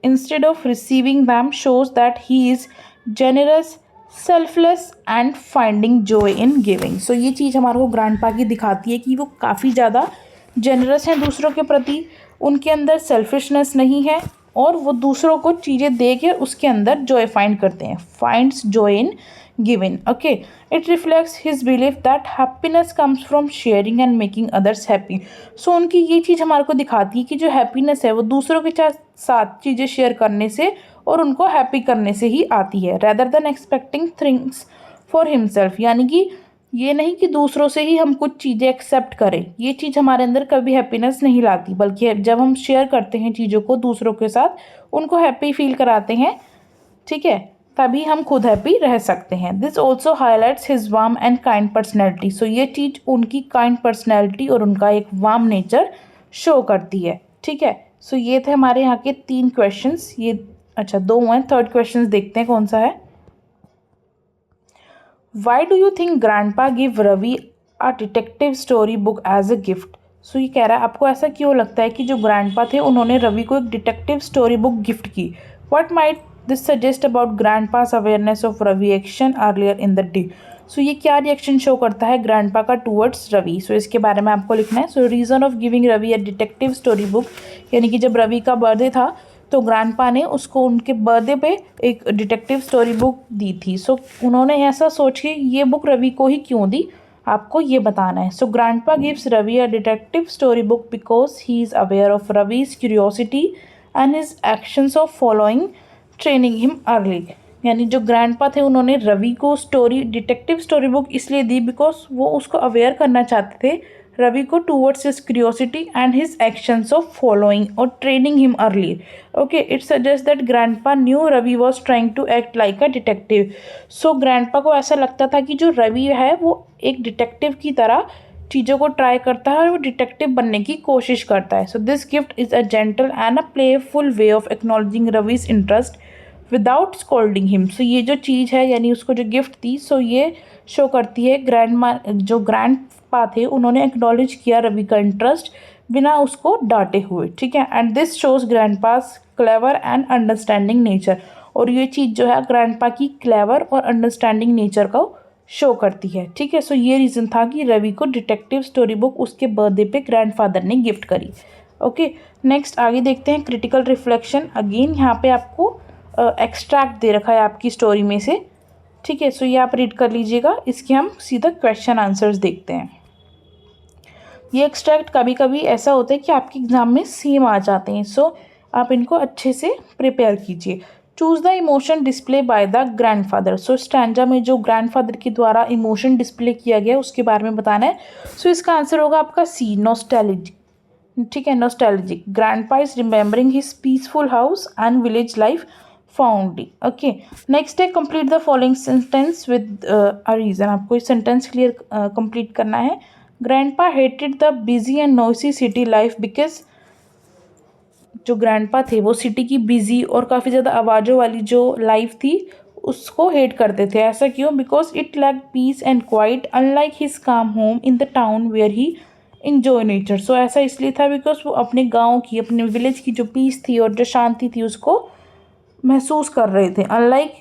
instead of receiving them shows that he is generous, selfless and finding joy in giving. So ये चीज़ हमारे को ग्रैंडपा की दिखाती है कि वो काफ़ी ज़्यादा जेनरस हैं दूसरों के प्रति, उनके अंदर सेल्फिशनेस नहीं है और वो दूसरों को चीज़ें दे के उसके अंदर जॉय फाइंड करते हैं, finds joy in giving. Okay, it reflects his belief that happiness comes from sharing and making others happy. So उनकी ये चीज़ हमारे को दिखाती है कि जो हैप्पीनेस है वो दूसरों के साथ चीज़ें शेयर करने से और उनको हैप्पी करने से ही आती है, rather than expecting things for himself. यानी कि ये नहीं कि दूसरों से ही हम कुछ चीज़ें एक्सेप्ट करें, ये चीज़ हमारे अंदर कभी हैप्पीनेस नहीं लाती, बल्कि जब हम शेयर करते हैं चीज़ों को दूसरों के साथ, उनको हैप्पी फील कराते हैं, ठीक है, तभी हम खुद हैप्पी रह सकते हैं। This also highlights his warm and kind personality. So ये चीज़ उनकी काइंड पर्सनैलिटी और उनका एक वार्म नेचर शो करती है। ठीक है, सो ये थे हमारे यहाँ के 3 क्वेश्चंस। ये अच्छा 2 हैं, थर्ड क्वेश्चन देखते हैं कौन सा है। Why do you think grandpa give Ravi a detective story book as a gift? So ये कह रहा है आपको ऐसा क्यों लगता है कि जो ग्रैंडपा थे उन्होंने रवि को एक डिटेक्टिव स्टोरी बुक गिफ्ट की? What might this suggest about grandpa's awareness of Ravi action earlier in the day? So ये क्या रिएक्शन शो करता है ग्रैंडपा का टूवर्ड्स रवि? सो इसके बारे में आपको लिखना है. So reason of giving Ravi a detective story book, यानी कि जब रवि का बर्थडे था तो ग्रैंडपा ने उसको उनके बर्थडे पे एक डिटेक्टिव स्टोरी बुक दी थी. सो उन्होंने ऐसा सोच के ये बुक रवि को ही क्यों दी, आपको ये बताना है. So grandpa gives Ravi a detective story book because he is aware of Ravi's curiosity and his actions of following training him early. यानी जो ग्रैंडपा थे उन्होंने रवि को डिटेक्टिव स्टोरी बुक इसलिए दी बिकॉज वो उसको अवेयर करना चाहते थे रवि को towards his curiosity and his actions of following और training him early. Okay, it suggest that grandpa knew Ravi was trying to act like a detective. So grandpa को ऐसा लगता था कि जो रवि है वो एक डिटेक्टिव की तरह चीज़ों को ट्राई करता है और वो डिटेक्टिव बनने की कोशिश करता है. So this gift is a gentle and a playful way of acknowledging Ravi's interest without scolding him. So ये जो चीज़ है यानी उसको जो गिफ्ट दी, सो ये शो करती है जो ग्रैंड पा थे उन्होंने एक्नॉलेज किया रवि का इंटरेस्ट बिना उसको डांटे हुए. ठीक है, and this shows grand pass clever and understanding nature. और ये चीज़ जो है ग्रैंड पा की क्लेवर और अंडरस्टैंडिंग नेचर को शो करती है. ठीक है, सो ये रीज़न था कि रवि को डिटेक्टिव स्टोरी बुक उसके बर्थडे पे ग्रैंडफादर ने गिफ्ट करी. ओके, नेक्स्ट आगे देखते हैं क्रिटिकल रिफ्लेक्शन. अगेन यहाँ पे आपको एक्सट्रैक्ट दे रखा है आपकी स्टोरी में से. ठीक है, सो ये आप रीड कर लीजिएगा. इसके हम सीधा क्वेश्चन आंसर्स देखते हैं. ये एक्सट्रैक्ट कभी कभी ऐसा होता है कि आपके एग्ज़ाम में सेम आ जाते हैं. सो आप इनको अच्छे से प्रिपेयर कीजिए. Choose the emotion display by the grandfather. So stanza में जो ग्रैंडफादर के द्वारा इमोशन डिस्प्ले किया गया उसके बारे में बताना है. सो इसका आंसर होगा आपका सी, नॉस्टैल्जिक. ठीक है, nostalgic. Grandpa is remembering his peaceful house and village life fondly. Okay, next है complete the following sentence with a reason. आपको इस सेंटेंस क्लियर कंप्लीट करना है. Grandpa hated the busy and noisy city life because जो grandpa थे वो city की busy और काफ़ी ज़्यादा आवाज़ों वाली जो लाइफ थी उसको हेट करते थे. ऐसा क्यों? Because it lack peace and quiet unlike his calm home in the town where he enjoy nature. So ऐसा इसलिए था बिकॉज वो अपने गाँव की अपने विलेज की जो पीस थी और जो शांति थी उसको महसूस कर रहे थे. अनलाइक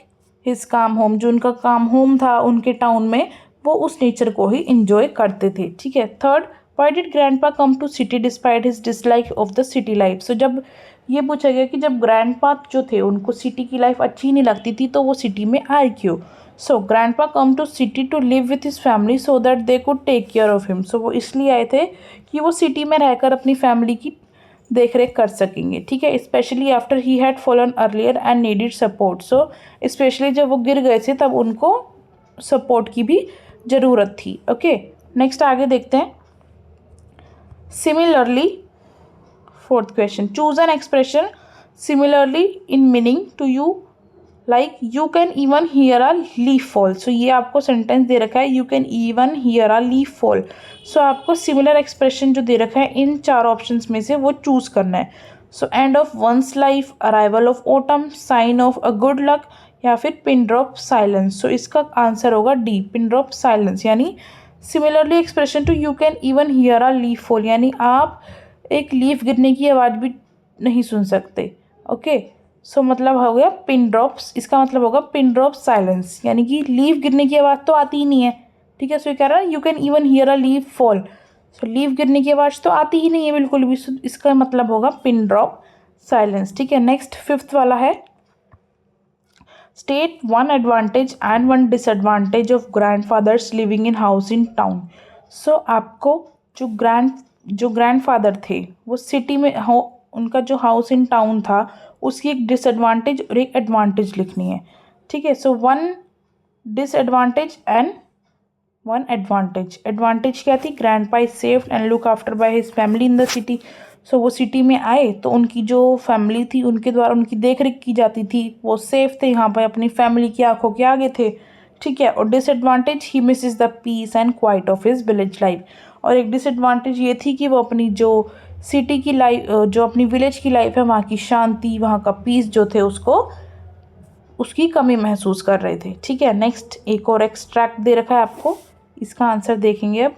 हिज काम होम, जो उनका काम होम था उनके टाउन में, वो उस नेचर को ही इंजॉय करते थे. ठीक है, third, why did grandpa come to city despite his dislike of the city life. So जब ये पूछा गया कि जब ग्रैंडपा जो थे उनको सिटी की लाइफ अच्छी नहीं लगती थी तो वो सिटी में आए क्यों. So grandpa come to city to live with his family so that they could take care of him. So वो इसलिए आए थे कि वो सिटी में रहकर अपनी फैमिली की देख रेख कर सकेंगे. ठीक है, specially after he had fallen earlier and needed support. So specially जब वो गिर गए थे तब उनको सपोर्ट की भी ज़रूरत थी. ओके, नेक्स्ट आगे देखते हैं. Similarly, fourth question, choose an expression similarly in meaning to you like you can even hear a leaf fall. So ये आपको सेंटेंस दे रखा है you can even hear a leaf fall. So आपको similar expression जो दे रखा है इन चार ऑप्शंस में से वो चूज़ करना है. So end of one's life, arrival of autumn, sign of a good luck या फिर पिन ड्रॉप साइलेंस. सो इसका आंसर होगा डी, पिन ड्रॉप साइलेंस. यानी similarly expression to you can even hear a leaf fall, यानी आप एक leaf गिरने की आवाज़ भी नहीं सुन सकते. ओके, सो मतलब हो गया पिन ड्रॉप्स. इसका मतलब होगा पिन ड्रॉप साइलेंस, यानी कि लीफ गिरने की आवाज़ तो आती ही नहीं है. ठीक है, सो ये कह रहा है you can even hear a leaf fall. So leaf गिरने की आवाज़ तो आती ही नहीं है बिल्कुल भी. इसका मतलब होगा पिन ड्रॉप साइलेंस. ठीक है, नेक्स्ट फिफ्थ वाला है state one advantage and one disadvantage of grandfather's living in house in town. So आपको जो ग्रैंडफादर थे वो सिटी में हो, उनका जो हाउस इन टाउन था उसकी एक डिसएडवांटेज और एक एडवांटेज लिखनी है. ठीक है, so one disadvantage and one advantage. Advantage क्या थी? Grandpa is safed and look after by his family in the city. So वो सिटी में आए तो उनकी जो फैमिली थी उनके द्वारा उनकी देख रेख की जाती थी, वो सेफ थे यहाँ पर, अपनी फैमिली की आंखों के आगे थे. ठीक है, और disadvantage he misses the peace and quiet of his village life. और एक डिसएडवांटेज ये थी कि वो अपनी जो सिटी की लाइफ, जो अपनी विलेज की लाइफ है वहाँ की शांति, वहाँ का पीस जो थे उसकी कमी महसूस कर रहे थे। ठीक है, नेक्स्ट एक और एक्सट्रैक्ट दे रखा है आपको, इसका आंसर देखेंगे अब।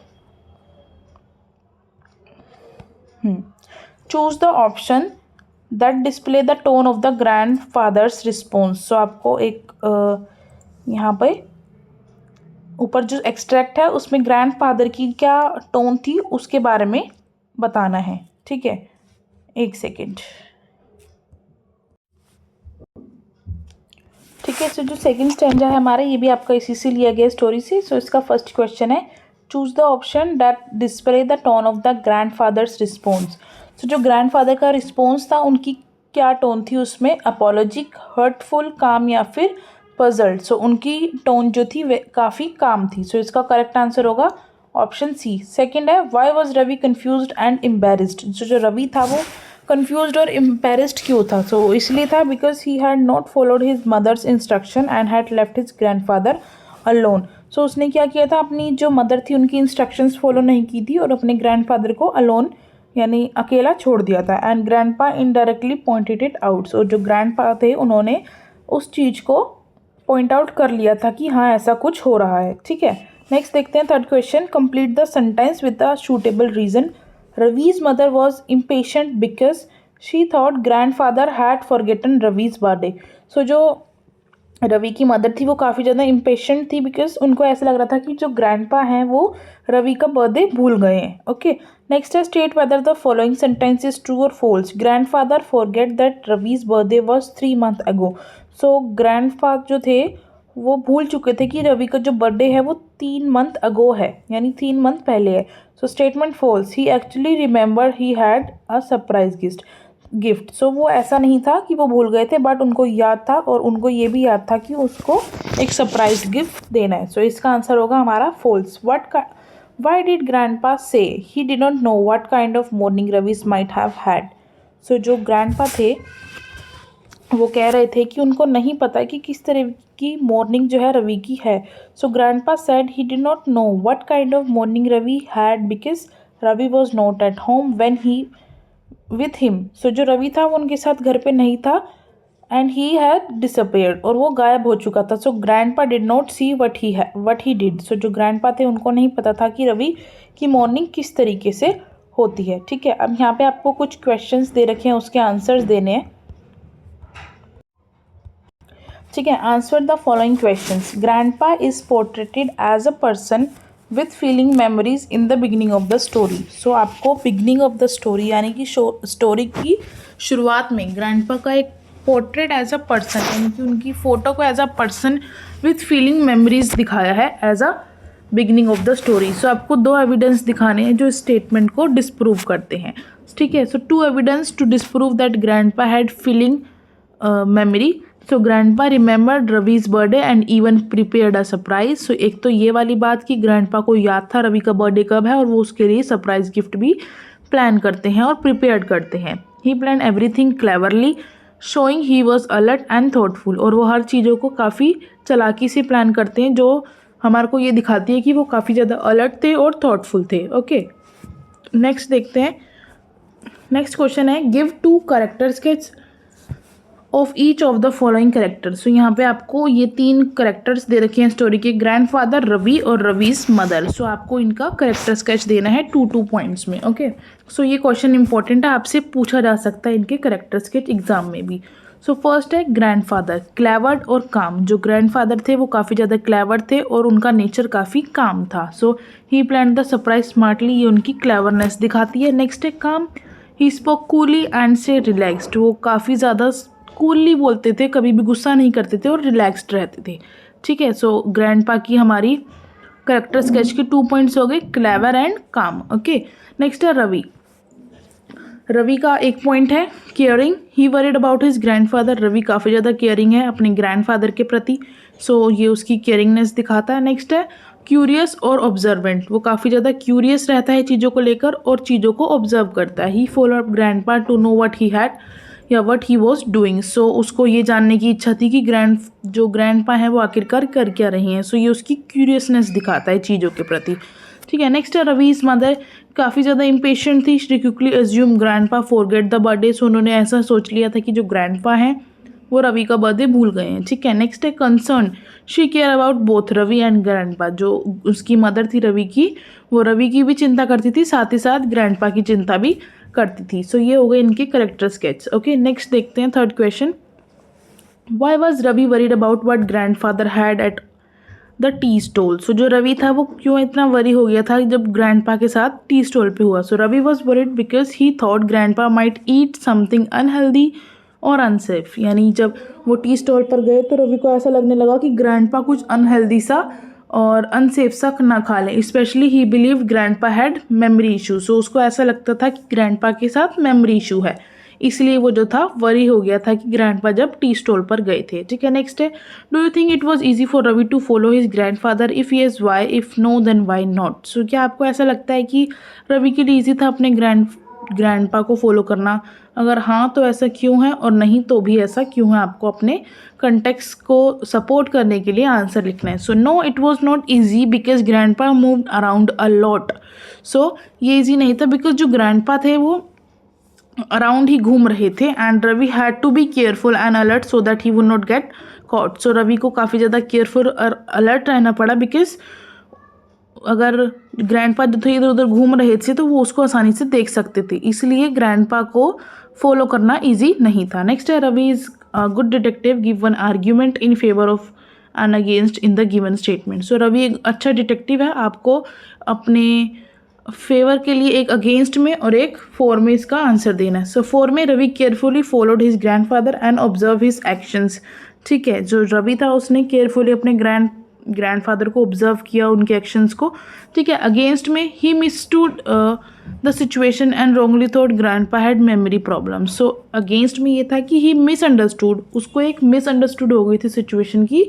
Choose the option that display the tone of the grand father's response. So आपको एक यहाँ पे ऊपर जो एक्सट्रैक्ट है उसमें ग्रैंड फादर की क्या टोन थी उसके बारे में बताना है। ठीक है, एक सेकेंड। ठीक है, सो जो सेकंड स्टैंजा है हमारा, ये भी आपका इसी से लिया गया स्टोरी से। सो इसका फर्स्ट क्वेश्चन है, choose the option that display the tone of the grand father's response. So जो ग्रैंड फादर का रिस्पॉन्स था उनकी क्या टोन थी उसमें, अपोलॉजिक, हर्टफुल, काम या फिर पजल्ड। सो उनकी टोन जो थी वे काफ़ी काम थी। सो इसका करेक्ट आंसर होगा ऑप्शन सी। सेकेंड है, why was Ravi confuse and embarrassed. जो रवि था वो कन्फ्यूज्ड और एम्बेरस्ड क्यों था? सो इसलिए था because he had not followed his mother's instruction and had left his grandfather alone. So उसने क्या किया था, अपनी जो मदर थी उनकी इंस्ट्रक्शंस फॉलो नहीं की थी और अपने ग्रैंडफादर को अलोन यानी अकेला छोड़ दिया था। And grandpa indirectly pointed it out. So जो ग्रैंडपा थे उन्होंने उस चीज़ को पॉइंट आउट कर लिया था कि हाँ ऐसा कुछ हो रहा है। ठीक है, नेक्स्ट देखते हैं third question, complete the sentence with the suitable reason. Ravi's mother was impatient because she thought grandfather had forgotten Ravi's birthday. So जो रवि की मदर थी वो काफ़ी ज़्यादा इम्पेशेंट थी बिकॉज उनको ऐसा लग रहा था कि जो ग्रैंडपा हैं वो रवि का बर्थडे भूल गए हैं। ओके, नेक्स्ट है, state whether the following sentence is true और false. Grandfather forget that Ravi's birthday was 3 months ago। So grandfather जो थे वो भूल चुके थे कि रवि का जो बर्थडे है वो 3 months ago है, यानी 3 month पहले है। So statement false, he actually remember he had a surprise gift. So वो ऐसा नहीं था कि वो भूल गए थे, बट उनको याद था और उनको ये भी याद था कि उसको एक सरप्राइज गिफ्ट देना है। सो इसका आंसर होगा हमारा false. Y did grandpa say he did not know what kind of morning Ravi's might have had. So जो ग्रैंडपा थे वो कह रहे थे कि उनको नहीं पता कि किस तरह की मॉर्निंग जो है रवि की है। So grandpa said he did not know what kind of morning Ravi had because Ravi was not at home when he with him. So जो रवि था वो उनके साथ घर पे नहीं था एंड ही हैड डिसअपेयर्ड, और वो गायब हो चुका था। So grandpa did not see what he did. So जो ग्रैंडपा थे उनको नहीं पता था कि रवि की मॉर्निंग किस तरीके से होती है। ठीक है, अब यहाँ पे आपको कुछ क्वेश्चंस दे रखे हैं, उसके आंसर्स देने हैं। ठीक है, answer the following questions. Grandpa is portrayed as a person with feeling memories in the beginning of the story. So आपको बिगिनिंग ऑफ द स्टोरी यानी कि स्टोरी की शुरुआत में ग्रैंडपा का एक पोर्ट्रेट एज अ पर्सन यानी कि उनकी फ़ोटो को as a person with feeling memories दिखाया है as a beginning of the story. So आपको 2 एविडेंस दिखाने हैं जो स्टेटमेंट को डिस्प्रूव करते हैं। ठीक है, so 2 evidence to disprove that grandpa had feeling memory. So grandpa remembered Ravi's birthday and even prepared a surprise. So एक तो ये वाली बात कि ग्रैंडपा को याद था रवि का बर्थडे कब है और वो उसके लिए सरप्राइज गिफ्ट भी प्लान करते हैं और प्रिपेयर्ड करते हैं। He plan everything cleverly showing he was alert and thoughtful. और वो हर चीज़ों को काफ़ी चालाकी से प्लान करते हैं जो हमारे को ये दिखाती है कि वो काफ़ी ज़्यादा अलर्ट थे और थॉटफुल थे। ओके, नेक्स्ट देखते हैं। नेक्स्ट क्वेश्चन है, give 2 character sketch of each of the following characters. So यहाँ पे आपको ये 3 कैरेक्टर्स दे रखे हैं स्टोरी के, ग्रैंडफादर, रवि और रवीज मदर। सो आपको इनका कैरेक्टर स्केच देना है 2-2 पॉइंट्स में। ओके, सो ये क्वेश्चन इंपॉर्टेंट है, आपसे पूछा जा सकता है इनके कैरेक्टर स्केच एग्जाम में भी। सो फर्स्ट है ग्रैंडफादर, क्लेवर्ड और काम। जो ग्रैंडफादर थे वो काफ़ी ज़्यादा क्लेवर्ड थे और उनका नेचर काफ़ी काम था। सो ही प्लान द सरप्राइज स्मार्टली, ये उनकी क्लेवरनेस दिखाती है। नेक्स्ट है काम, ही स्पोक कूली एंड से रिलैक्सड। वो काफ़ी ज़्यादा कूलली बोलते थे, कभी भी गुस्सा नहीं करते थे और रिलैक्स्ड रहते थे। ठीक है, सो ग्रैंडपा की हमारी कैरेक्टर स्केच के 2 पॉइंट्स हो गए, clever and calm. Okay, next है रवि। रवि का 1 पॉइंट है, caring, he worried about his grandfather. Ravi काफ़ी ज़्यादा केयरिंग है अपने ग्रैंडफादर के प्रति। सो ये उसकी केयरिंगनेस दिखाता है। नेक्स्ट है क्यूरियस और ऑब्जर्वेंट। वो काफ़ी ज़्यादा क्यूरियस रहता है चीज़ों को लेकर और चीज़ों को ऑब्जर्व करता है। He followed grandpa to know what he had या what he was doing. So उसको ये जानने की इच्छा थी कि जो ग्रैंडपा है वो आखिरकार कर क्या रही हैं। सो ये उसकी क्यूरियसनेस दिखाता है चीज़ों के प्रति। ठीक है, नेक्स्ट है रवीज मदर, काफ़ी ज़्यादा इम्पेशेंट थी। She quickly assume grandpa forget the birthday. So उन्होंने ऐसा सोच लिया था कि जो ग्रैंडपा हैं वो रवि का बर्थडे भूल गए हैं। ठीक है, नेक्स्ट है concern, she care about both Ravi and grandpa. जो उसकी मदर थी रवि की, वो रवि की भी चिंता करती थी, साथ ही साथ ग्रैंडपा की चिंता भी करती थी। सो ये हो गए इनके करेक्टर स्केच। ओके, नेक्स्ट देखते हैं third question. Why was Ravi worried about what grandfather had at the tea stall. So जो रवि था वो क्यों इतना वरी हो गया था जब ग्रैंडपा के साथ टी स्टॉल पे हुआ। So Ravi was worried because he thought grandpa might eat something unhealthy और अनसेफ। यानी जब वो टी स्टॉल पर गए तो रवि को ऐसा लगने लगा कि ग्रैंडपा कुछ अनहेल्दी सा और अनसेफ सा ना खा लें। Specially he believe grandpa had memory issue. So उसको ऐसा लगता था कि ग्रैंडपा के साथ मेमोरी इशू है, इसलिए वो जो था वरी हो गया था कि ग्रैंडपा जब टी स्टॉल पर गए थे। ठीक है, नेक्स्ट है, do you think it was easy for Ravi to follow his grandfather, if yes why, if no then why not. So क्या आपको ऐसा लगता है कि रवि के लिए ईजी था अपने ग्रैंडपा को फॉलो करना? अगर हाँ तो ऐसा क्यों है, और नहीं तो भी ऐसा क्यों है? आपको अपने कंटेक्स्ट को सपोर्ट करने के लिए आंसर लिखना है। So no, it was not easy because grandpa moved around a lot. So ये ईजी नहीं था बिकॉज जो ग्रैंडपा थे वो अराउंड ही घूम रहे थे and Ravi had to be careful and alert so that he would not get caught. So Ravi को काफ़ी ज़्यादा केयरफुल और अलर्ट रहना पड़ा बिकॉज अगर ग्रैंडपा जो थे इधर उधर घूम रहे थे तो वो उसको आसानी से देख सकते थे, इसलिए ग्रैंडपा को फॉलो करना ईजी नहीं था। नेक्स्ट है, Ravi is good detective, give one argument in favour of and against in the given statement. So Ravi एक अच्छा डिटेक्टिव है, आपको अपने फेवर के लिए एक अगेंस्ट में और एक फॉर में इसका आंसर देना है। सो फॉर में, Ravi carefully followed his grandfather and observe his actions. ठीक है, जो रवि था उसने केयरफुली अपने ग्रैंडफादर को ऑब्जर्व किया, उनके एक्शंस को। ठीक है, अगेंस्ट में, ही मिसटूड the situation and wrongly thought grandpa had memory problem. So against में ये था कि ही मिसअंडरस्टूड, उसको एक मिसअंडरस्टूड हो गई थी सिचुएशन की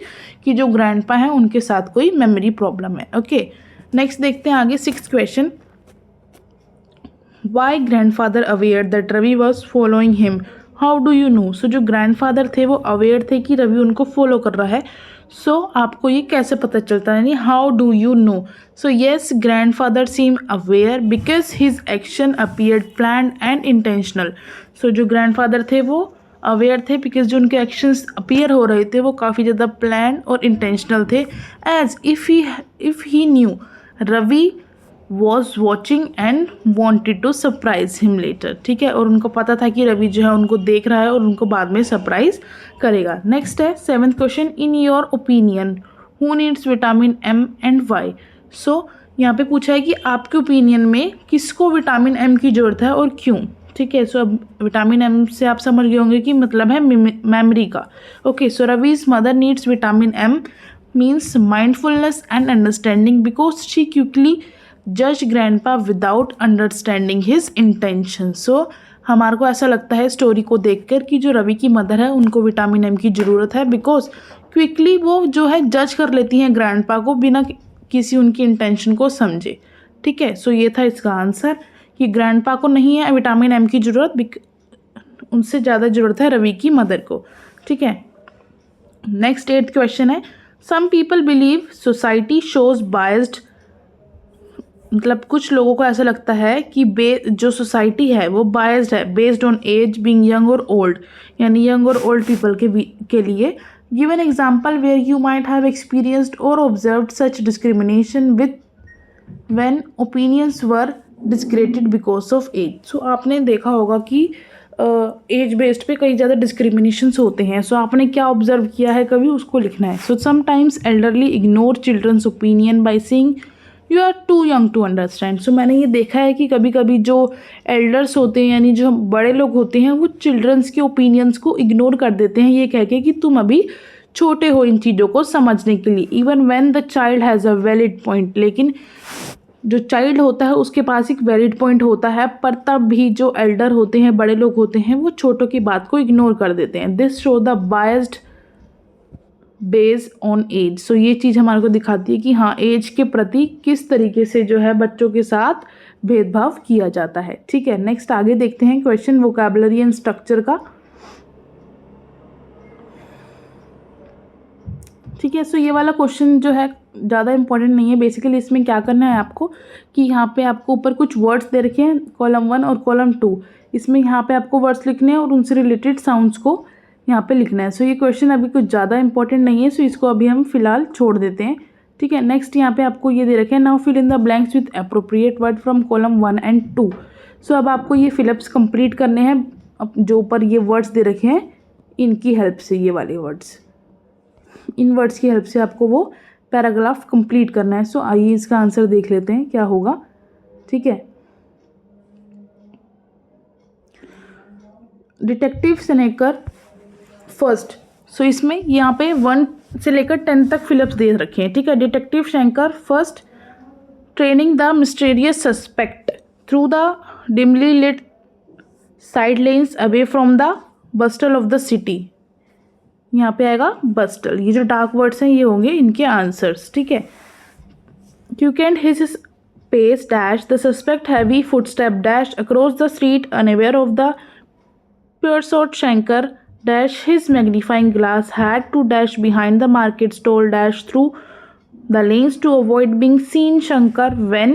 कि जो ग्रैंडपा है उनके साथ कोई मेमोरी प्रॉब्लम है। ओके, नेक्स्ट देखते हैं आगे sixth question. Why grandfather aware that Ravi was following him, how do you know. So जो ग्रैंडफादर थे वो अवेयर थे कि रवि उनको फॉलो कर रहा है। सो आपको ये कैसे पता चलता है, यानी how do you know. So yes, grandfather seem aware because his action appeared planned and intentional. So जो ग्रैंडफादर थे वो अवेयर थे बिकॉज जो उनके एक्शंस अपीयर हो रहे थे वो काफ़ी ज़्यादा प्लान और इंटेंशनल थे, as if he knew Ravi was watching and wanted to surprise him later. ठीक है, और उनको पता था कि रवि जो है उनको देख रहा है और उनको बाद में सरप्राइज करेगा। नेक्स्ट है seventh question, in your opinion who needs vitamin M and why. So यहाँ पे पूछा है कि आपके ओपिनियन में किसको विटामिन एम की ज़रूरत है और क्यों। ठीक है, सो अब विटामिन एम से आप समझ गए होंगे कि मतलब है मेमोरी का। Okay, so Ravi's mother needs vitamin M means mindfulness and understanding because she quickly जज grandpa without understanding his intention. So हमारे को ऐसा लगता है स्टोरी को देखकर कि जो रवि की मदर है उनको विटामिन एम की ज़रूरत है बिकॉज क्विकली वो जो है जज कर लेती हैं ग्रैंडपा को बिना किसी उनकी इंटेंशन को समझे। ठीक है, सो ये था इसका आंसर कि ग्रैंडपा को नहीं है विटामिन एम की ज़रूरत, उनसे ज़्यादा ज़रूरत है रवि की मदर को। ठीक है, नेक्स्ट एट्थ क्वेश्चन है, some people believe society shows biased. मतलब कुछ लोगों को ऐसा लगता है कि जो सोसाइटी है वो बायस्ड है based on age, being young और ओल्ड, यानी यंग और ओल्ड पीपल के लिए। Give an example where you might have experienced or observed such discrimination with when opinions were discredited because of age. So आपने देखा होगा कि एज बेस्ड पे कई ज़्यादा डिस्क्रिमिनेशंस होते हैं। सो आपने क्या ऑब्जर्व किया है कभी, उसको लिखना है। So sometimes elderly ignore children's opinion by saying you are too young to understand. So मैंने ये देखा है कि कभी कभी जो एल्डर्स होते हैं यानी जो बड़े लोग होते हैं वो चिल्ड्रंस के ओपिनियंस को इग्नोर कर देते हैं ये कह के कि तुम अभी छोटे हो इन चीज़ों को समझने के लिए, even when the child has a valid point. लेकिन जो चाइल्ड होता है उसके पास एक वैलिड पॉइंट होता है, पर तब भी जो एल्डर होते हैं, बड़े लोग होते हैं, वो छोटों की बात को इग्नोर कर देते हैं। This show the biased based on age. So ये चीज़ हमारे को दिखाती है कि हाँ, एज के प्रति किस तरीके से जो है बच्चों के साथ भेदभाव किया जाता है। ठीक है, नेक्स्ट आगे देखते हैं क्वेश्चन वोकैबुलरी एंड स्ट्रक्चर का। ठीक है, सो ये वाला क्वेश्चन जो है ज़्यादा इंपॉर्टेंट नहीं है। बेसिकली इसमें क्या करना है आपको कि यहाँ पे आपको ऊपर कुछ वर्ड्स दे रखे हैं, कॉलम 1 और कॉलम 2। इसमें यहाँ पे आपको वर्ड्स लिखने हैं और उनसे रिलेटेड साउंड्स को यहाँ पे लिखना है। सो ये क्वेश्चन अभी कुछ ज़्यादा इंपॉर्टेंट नहीं है, सो इसको अभी हम फिलहाल छोड़ देते हैं, ठीक है। नेक्स्ट यहाँ पे आपको ये दे रखे हैं, now fill in the blanks with appropriate word from column 1 and 2। सो अब आपको ये फिलअप्स कंप्लीट करने हैं, अब जो ऊपर ये वर्ड्स दे रखे हैं इनकी हेल्प से, ये वाले वर्ड्स, इन वर्ड्स की हेल्प से आपको वो पैराग्राफ कंप्लीट करना है। सो आइए इसका आंसर देख लेते हैं क्या होगा, ठीक है। डिटेक्टिव स्नेकर फर्स्ट, सो इसमें यहाँ पे 1 से लेकर 10 तक फिलअप्स दे रखे हैं, ठीक है। Detective Shankar first training the mysterious suspect through the dimly lit side lanes away from the bustle of the city. यहाँ पे आएगा बस्टल, ये जो डार्क वर्ड्स हैं ये होंगे इनके आंसर्स, ठीक है। Quickened his pace dash the suspect heavy footstep dash across the street unaware of the pursued Shankar dash his magnifying glass had to dash behind the market stall dash through the lanes to avoid being seen Shankar when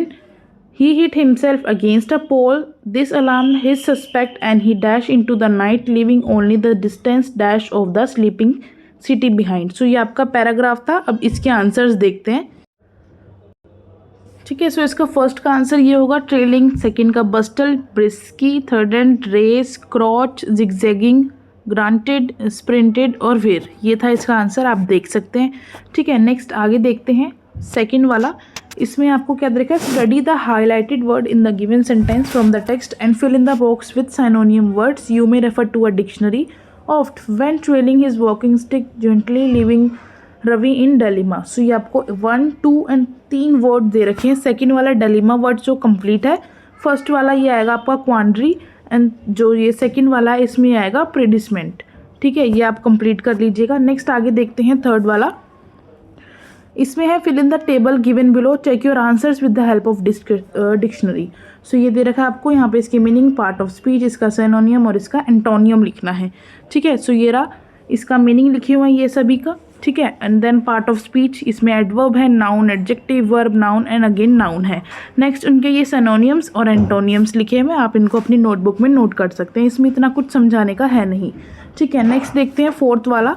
he hit himself against a pole. This alarmed his suspect and he dashed into the night leaving only the distant dash of the sleeping city behind. So ये आपका paragraph था। अब इसके answers देखते हैं, ठीक है। सो इसका फर्स्ट का आंसर ये होगा ट्रेलिंग, सेकंड का bustle, briskly, third and race, crouch, zigzagging, granted, sprinted और वेयर, ये था इसका आंसर, आप देख सकते हैं, ठीक है। नेक्स्ट आगे देखते हैं सेकंड वाला। इसमें आपको क्या देखा है, study the highlighted word in the given sentence from the text and fill in the box with synonym words, you may refer to a dictionary oft when trailing his walking stick gently leaving Ravi in dilemma. So ये आपको 1, 2 and 3 word दे रखे हैं। Second वाला डलीमा word जो complete है, first वाला ये आएगा आपका क्वांड्री एंड जो ये सेकंड वाला है इसमें आएगा प्रेडिसमेंट, ठीक है। ये आप कंप्लीट कर लीजिएगा। नेक्स्ट आगे देखते हैं थर्ड वाला। इसमें है fill in the table given below, check your answers with the help of dictionary. So ये दे रखा है आपको, यहाँ पे इसकी मीनिंग, पार्ट ऑफ स्पीच, इसका सिनोनियम और इसका एंटोनियम लिखना है, ठीक है। सो ये रहा इसका मीनिंग लिखे हुए हैं ये सभी का, ठीक है। And then part of speech, इसमें एडवर्ब है, noun, adjective, verb, noun and again noun है। नेक्स्ट उनके ये सिनोनियम्स और एंटोनियम्स लिखे हुए, आप इनको अपनी नोटबुक में नोट कर सकते हैं, इसमें इतना कुछ समझाने का है नहीं, ठीक है। नेक्स्ट देखते हैं फोर्थ वाला,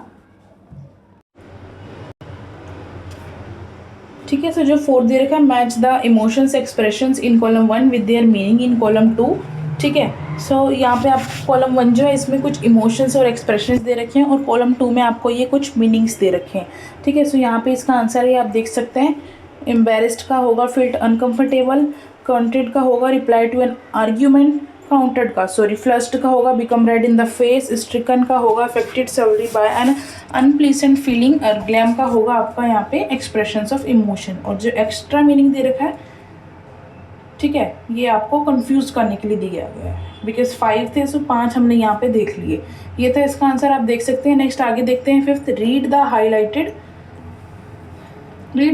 ठीक है। सो जो फोर्थ दे रखा है, match the emotions expressions in column 1 with their meaning in column 2, ठीक है। सो यहाँ पे आप कॉलम 1 जो है इसमें कुछ इमोशंस और एक्सप्रेशंस दे रखे हैं और कॉलम 2 में आपको ये कुछ मीनिंग्स दे रखे हैं, ठीक है। सो यहाँ पे इसका आंसर है, आप देख सकते हैं, एम्बेरेस्ड का होगा फील्ड अनकंफर्टेबल, कॉन्टेड का होगा reply to an argument, countered का फ्लस्ड का होगा become red in the face, stricken का होगा affected sorely by an unpleasant feeling, और ग्लैम का होगा आपका यहाँ पे एक्सप्रेशंस ऑफ इमोशन। और जो एक्स्ट्रा मीनिंग दे रखा है, ठीक है, ये आपको कंफ्यूज करने के लिए दिया गया है, बिकॉज 5 थे सो 5 हमने यहाँ पे देख लिए। ये था इसका आंसर, आप देख सकते हैं। नेक्स्ट आगे देखते हैं fifth, read the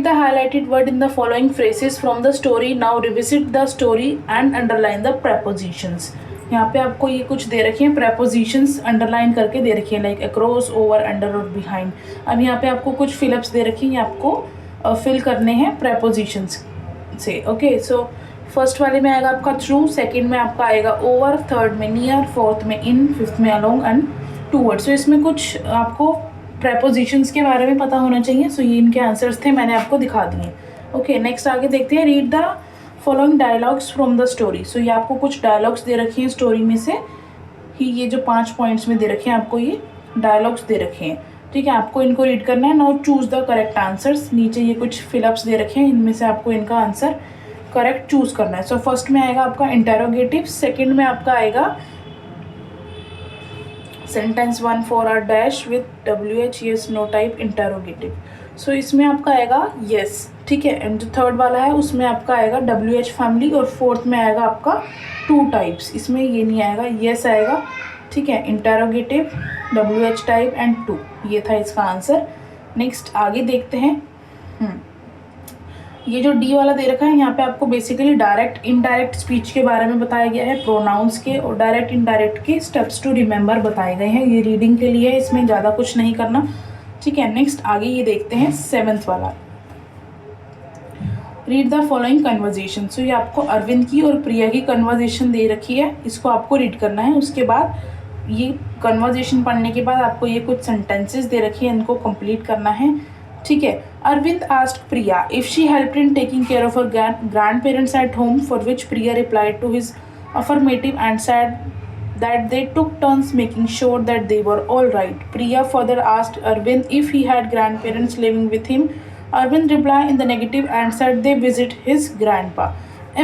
highlighted word in the following phrases from the story, now revisit the story and underline the prepositions. यहाँ पे आपको ये कुछ दे रखे हैं, प्रेपोजिशंस अंडरलाइन करके दे रखी है, लाइक अक्रॉस, ओवर, अंडर और बिहाइंड। अब यहाँ पे आपको कुछ फिलअप्स दे रखी हैं, आपको फिल करने हैं प्रेपोजिशंस से, ओके। सो फर्स्ट वाले में आएगा आपका थ्रू, सेकंड में आपका आएगा ओवर, थर्ड में नियर, फोर्थ में इन, फिफ्थ में अलोंग एंड टूवर्ड्स। सो इसमें कुछ आपको प्रेपोजिशंस के बारे में पता होना चाहिए। सो ये इनके आंसर्स थे, मैंने आपको दिखा दिए, ओके। नेक्स्ट आगे देखते हैं, read the following dialogues from the story. So ये आपको कुछ डायलॉग्स दे रखे हैं स्टोरी में से ही, ये जो 5 पॉइंट्स में दे रखे हैं आपको ये डायलॉग्स दे रखे हैं, ठीक है। आपको इनको रीड करना है। Now choose the correct answers. नीचे ये कुछ फिलअप्स दे रखे हैं, इनमें से आपको इनका आंसर करेक्ट चूज करना है। सो फर्स्ट में आएगा आपका इंटेरोगेटिव, सेकंड में आपका आएगा sentence 1 for R dash with WH yes no type interrogative. So इसमें आपका आएगा यस, ठीक है। एंड जो थर्ड वाला है उसमें आपका आएगा WH फैमिली, और फोर्थ में आएगा आपका 2 टाइप्स, इसमें ये नहीं आएगा, यस आएगा, ठीक है। इंटेरोगेटिव, WH टाइप एंड 2, ये था इसका आंसर। नेक्स्ट आगे देखते हैं, ये जो डी वाला दे रखा है, यहाँ पे आपको बेसिकली डायरेक्ट इनडायरेक्ट स्पीच के बारे में बताया गया है, प्रोनाउंस के और डायरेक्ट इनडायरेक्ट के स्टेप्स टू रिमेंबर बताए गए हैं। ये रीडिंग के लिए है, इसमें ज़्यादा कुछ नहीं करना, ठीक है। नेक्स्ट आगे ये देखते हैं 7th वाला, रीड द फॉलोइंग कन्वर्जेशन। सो ये आपको अरविंद की और प्रिया की कन्वर्जेशन दे रखी है, इसको आपको रीड करना है। उसके बाद ये कन्वर्जेशन पढ़ने के बाद आपको ये कुछ सेंटेंसेस दे रखी है, इनको कंप्लीट करना है, ठीक है। Arvind asked Priya if she helped in taking care of her grand parents at home, for which Priya replied to his affirmative and said that they took turns making sure that they were all right. Priya further asked Arvind if he had grandparents living with him. Arvind replied in the negative and said they visit his grandpa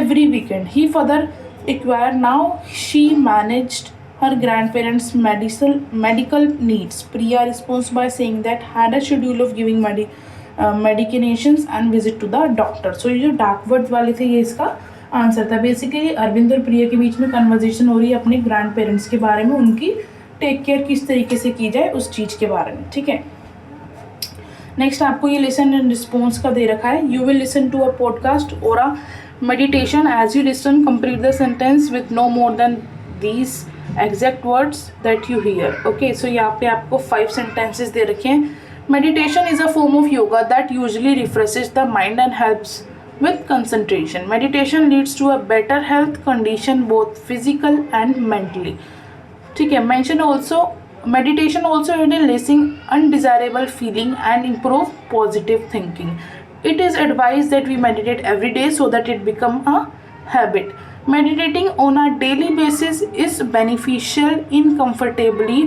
every weekend. He further inquired now she managed her grandparents' medical needs. Priya responds by saying that had a schedule of giving medications and visit to the doctor. So ये जो dark words वाले थे ये इसका answer था। Basically Arvind और प्रिया के बीच में कन्वर्जेशन हो रही है अपने ग्रैंड पेरेंट्स के बारे में, उनकी टेक केयर किस तरीके से की जाए उस चीज़ के बारे में, ठीक है। नेक्स्ट आपको ये लिसन एंड रिस्पॉन्स का दे रखा है। You will listen to a podcast और a meditation as you listen complete the sentence with no more than these exact words that you hear. Okay, so यहाँ पे आपको 5 सेंटेंसेस दे रखे हैं। Meditation is a form of yoga that usually refreshes the mind and helps with concentration. Meditation leads to a better health condition both physical and mentally. ठीक है, meditation also aid in releasing undesirable feeling and improve positive thinking. It is advised that we meditate every day so that it become a habit. Meditating on a daily basis is beneficial in comfortably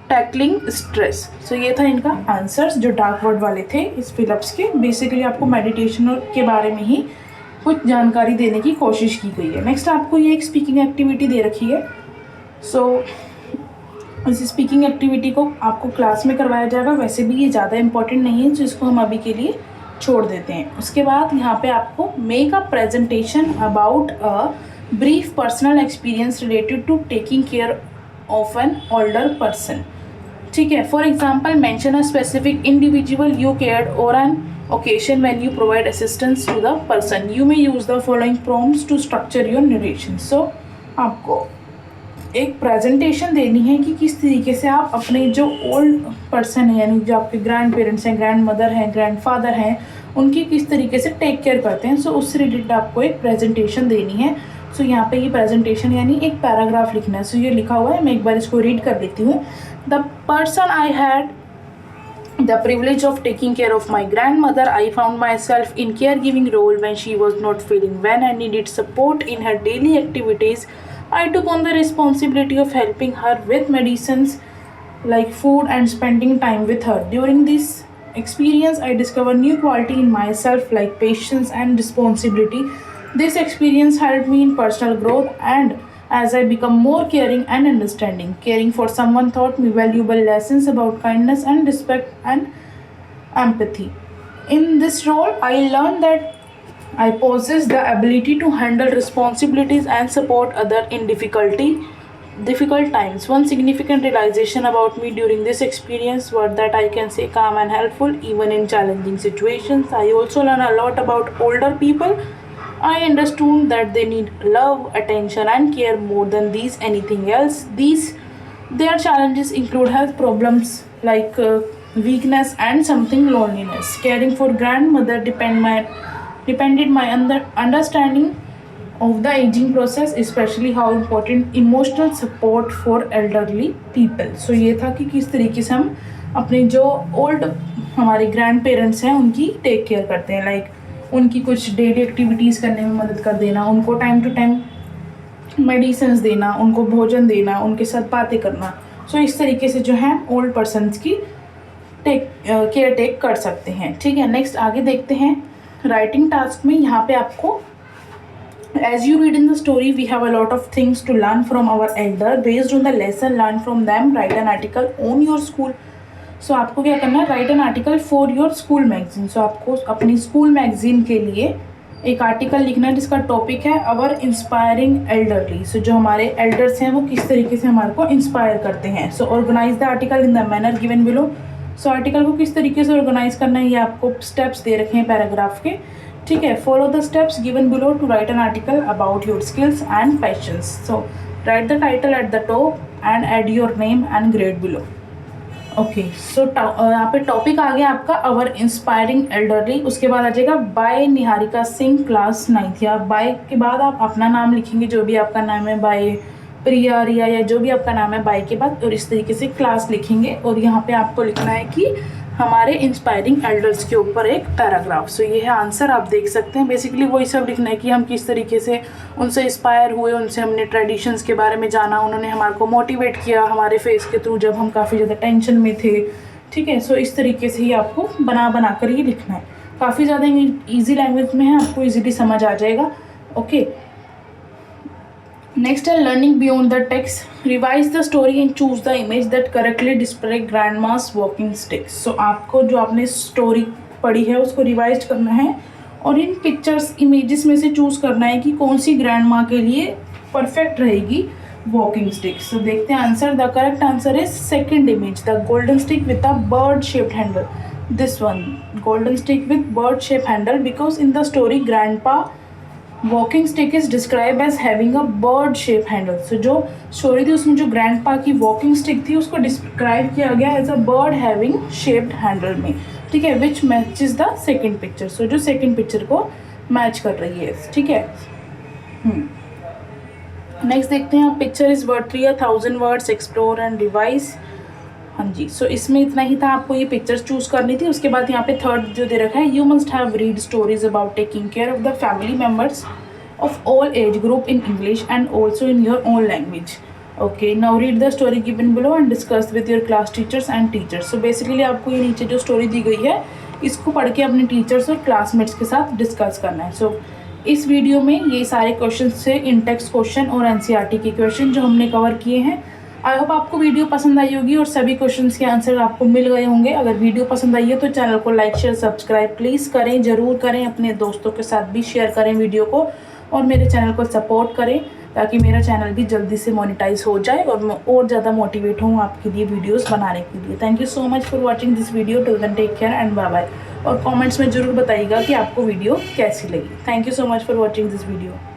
tackling stress. So ये था इनका answers जो dark word वाले थे इस fill-ups के। Basically आपको meditation के बारे में ही कुछ जानकारी देने की कोशिश की गई है। नेक्स्ट आपको ये एक स्पीकिंग एक्टिविटी दे रखी है। सो इस स्पीकिंग एक्टिविटी को आपको क्लास में करवाया जाएगा, वैसे भी ये ज़्यादा इंपॉर्टेंट नहीं है तो इसको हम अभी के लिए छोड़ देते हैं। उसके बाद यहाँ पे आपको make a presentation about a brief personal experience related to taking care of an older person, ठीक है। For example mention a specific individual you cared और an occasion when you provide assistance to the person. You may use the following prompts to structure your narration. So आपको एक presentation देनी है कि किस तरीके से आप अपने जो ओल्ड पर्सन है यानी जो आपके ग्रैंड पेरेंट्स हैं, ग्रैंड मदर हैं, ग्रैंड फादर हैं, उनकी किस तरीके से टेक केयर करते हैं। सो उससे रिलेटेड आपको एक प्रेजेंटेशन देनी है। सो यहाँ पे ये प्रेजेंटेशन यानी एक पैराग्राफ लिखना है। सो ये लिखा हुआ है, मैं एक बार इसको रीड कर लेती हूँ। The person I had the privilege of taking care of my grandmother, I found myself in caregiving role when she was not feeling well and needed support in her daily activities. I took on the responsibility of helping her with medicines like food and spending time with her. During this experience, I discovered new quality in myself like patience and responsibility. This experience helped me in personal growth and as I become more caring and understanding. Caring for someone taught me valuable lessons about kindness and respect and empathy. In this role, I learned that I possess the ability to handle responsibilities and support others in difficult times. One significant realization about me during this experience was that I can stay calm and helpful even in challenging situations. I also learned a lot about older people. I understood that they need love, attention and care more than anything else. Their challenges include health problems like weakness and something loneliness. Caring for grandmother depended my understanding of the aging process, especially how important emotional support for elderly people. So ये था कि किस तरीके से हम अपने जो old हमारे ग्रैंड पेरेंट्स हैं उनकी टेक केयर करते हैं, लाइक उनकी कुछ डेली एक्टिविटीज़ करने में मदद कर देना, उनको टाइम टू टाइम मेडिसिन्स देना, उनको भोजन देना, उनके साथ बातें करना। सो इस तरीके से जो है ओल्ड पर्सनस की केयर टेक कर सकते हैं, ठीक है। नेक्स्ट आगे देखते हैं राइटिंग टास्क में। यहाँ पे आपको as you read in the story we have a lot of things to learn from our elder. Based on the lesson learned from them, write an article on your school. सो आपको क्या करना है, write an article for your school magazine. So आपको अपनी school magazine के लिए एक article लिखना है जिसका टॉपिक है अवर इंस्पायरिंग एल्डरली। सो जो हमारे एल्डर्स हैं वो किस तरीके से हमारे को इंस्पायर करते हैं। So organise the article in the manner given below. So article को किस तरीके से ऑर्गेनाइज करना है ये आपको स्टेप्स दे रखे हैं पैराग्राफ के, ठीक है। Follow the steps given below to write an article about your skills and passions. So write the title at the top and add your name and grade below. Okay, so यहाँ पे topic आ गया आपका अवर inspiring elderly. उसके बाद आ जाएगा bye Niharika Singh class 9th। या bye के बाद आप अपना नाम लिखेंगे जो भी आपका नाम है, बाय प्रिया, रिया या जो भी आपका नाम है बाय के बाद, और इस तरीके से क्लास लिखेंगे। और यहाँ पे आपको लिखना है कि हमारे इंस्पायरिंग एल्डर्स के ऊपर एक पैराग्राफ। सो ये है आंसर, आप देख सकते हैं। बेसिकली वही सब लिखना है कि हम किस तरीके से उनसे इंस्पायर हुए, उनसे हमने ट्रेडिशंस के बारे में जाना, उन्होंने हमारे को मोटिवेट किया हमारे फेस के थ्रू जब हम काफ़ी ज़्यादा टेंशन में थे। ठीक है, सो इस तरीके से ही आपको बना कर ही लिखना है। काफ़ी ज़्यादा ईजी लैंग्वेज में है, आपको ईजिली समझ आ जाएगा। ओके, नेक्स्ट है learning beyond the text. Revise the story and choose the image that correctly display grandma's walking sticks. So आपको जो आपने स्टोरी पढ़ी है उसको रिवाइज करना है और इन पिक्चर्स इमेजेस में से चूज करना है कि कौन सी ग्रैंड माँ के लिए परफेक्ट रहेगी वॉकिंग स्टिक। सो देखते हैं answer. The correct answer is second image, the golden stick with a bird shaped handle. This one, golden stick with bird shaped handle, because in the story grandpa walking stick is described as having a bird shaped handle. So जो story थी उसमें जो grandpa की walking stick थी उसको describe किया गया as a bird having shaped handle में। ठीक है, which matches the second picture. So जो सेकेंड पिक्चर को मैच कर रही है। ठीक है, नेक्स्ट देखते हैं। Picture is worth 1000 words, explore and revise. हाँ जी, सो इसमें इतना ही था, आपको ये पिक्चर्स चूज करनी थी। उसके बाद यहाँ पे थर्ड जो दे रखा है, you must have read stories about taking care of the family members of all age group in English and also in your own language. Okay, now read the story given below and discuss with your class teachers and teachers. So basically आपको ये नीचे जो story दी गई है इसको पढ़ के अपने टीचर्स और क्लासमेट्स के साथ डिस्कस करना है। सो इस वीडियो में ये सारे क्वेश्चन से इन टेक्स्ट क्वेश्चन और एनसीईआरटी के क्वेश्चन जो हमने कवर किए हैं। आई होप आपको वीडियो पसंद आई होगी और सभी क्वेश्चंस के आंसर आपको मिल गए होंगे। अगर वीडियो पसंद आई है तो चैनल को लाइक शेयर सब्सक्राइब प्लीज़ करें, ज़रूर करें। अपने दोस्तों के साथ भी शेयर करें वीडियो को और मेरे चैनल को सपोर्ट करें ताकि मेरा चैनल भी जल्दी से मोनेटाइज हो जाए और मैं और ज़्यादा मोटिवेट हूँ आपके लिए वीडियोज़ बनाने के लिए। Thank you so much for watching this video. Till then take care and bye bye. और कमेंट्स में ज़रूर बताइएगा कि आपको वीडियो कैसी लगी। Thank you so much for watching this video.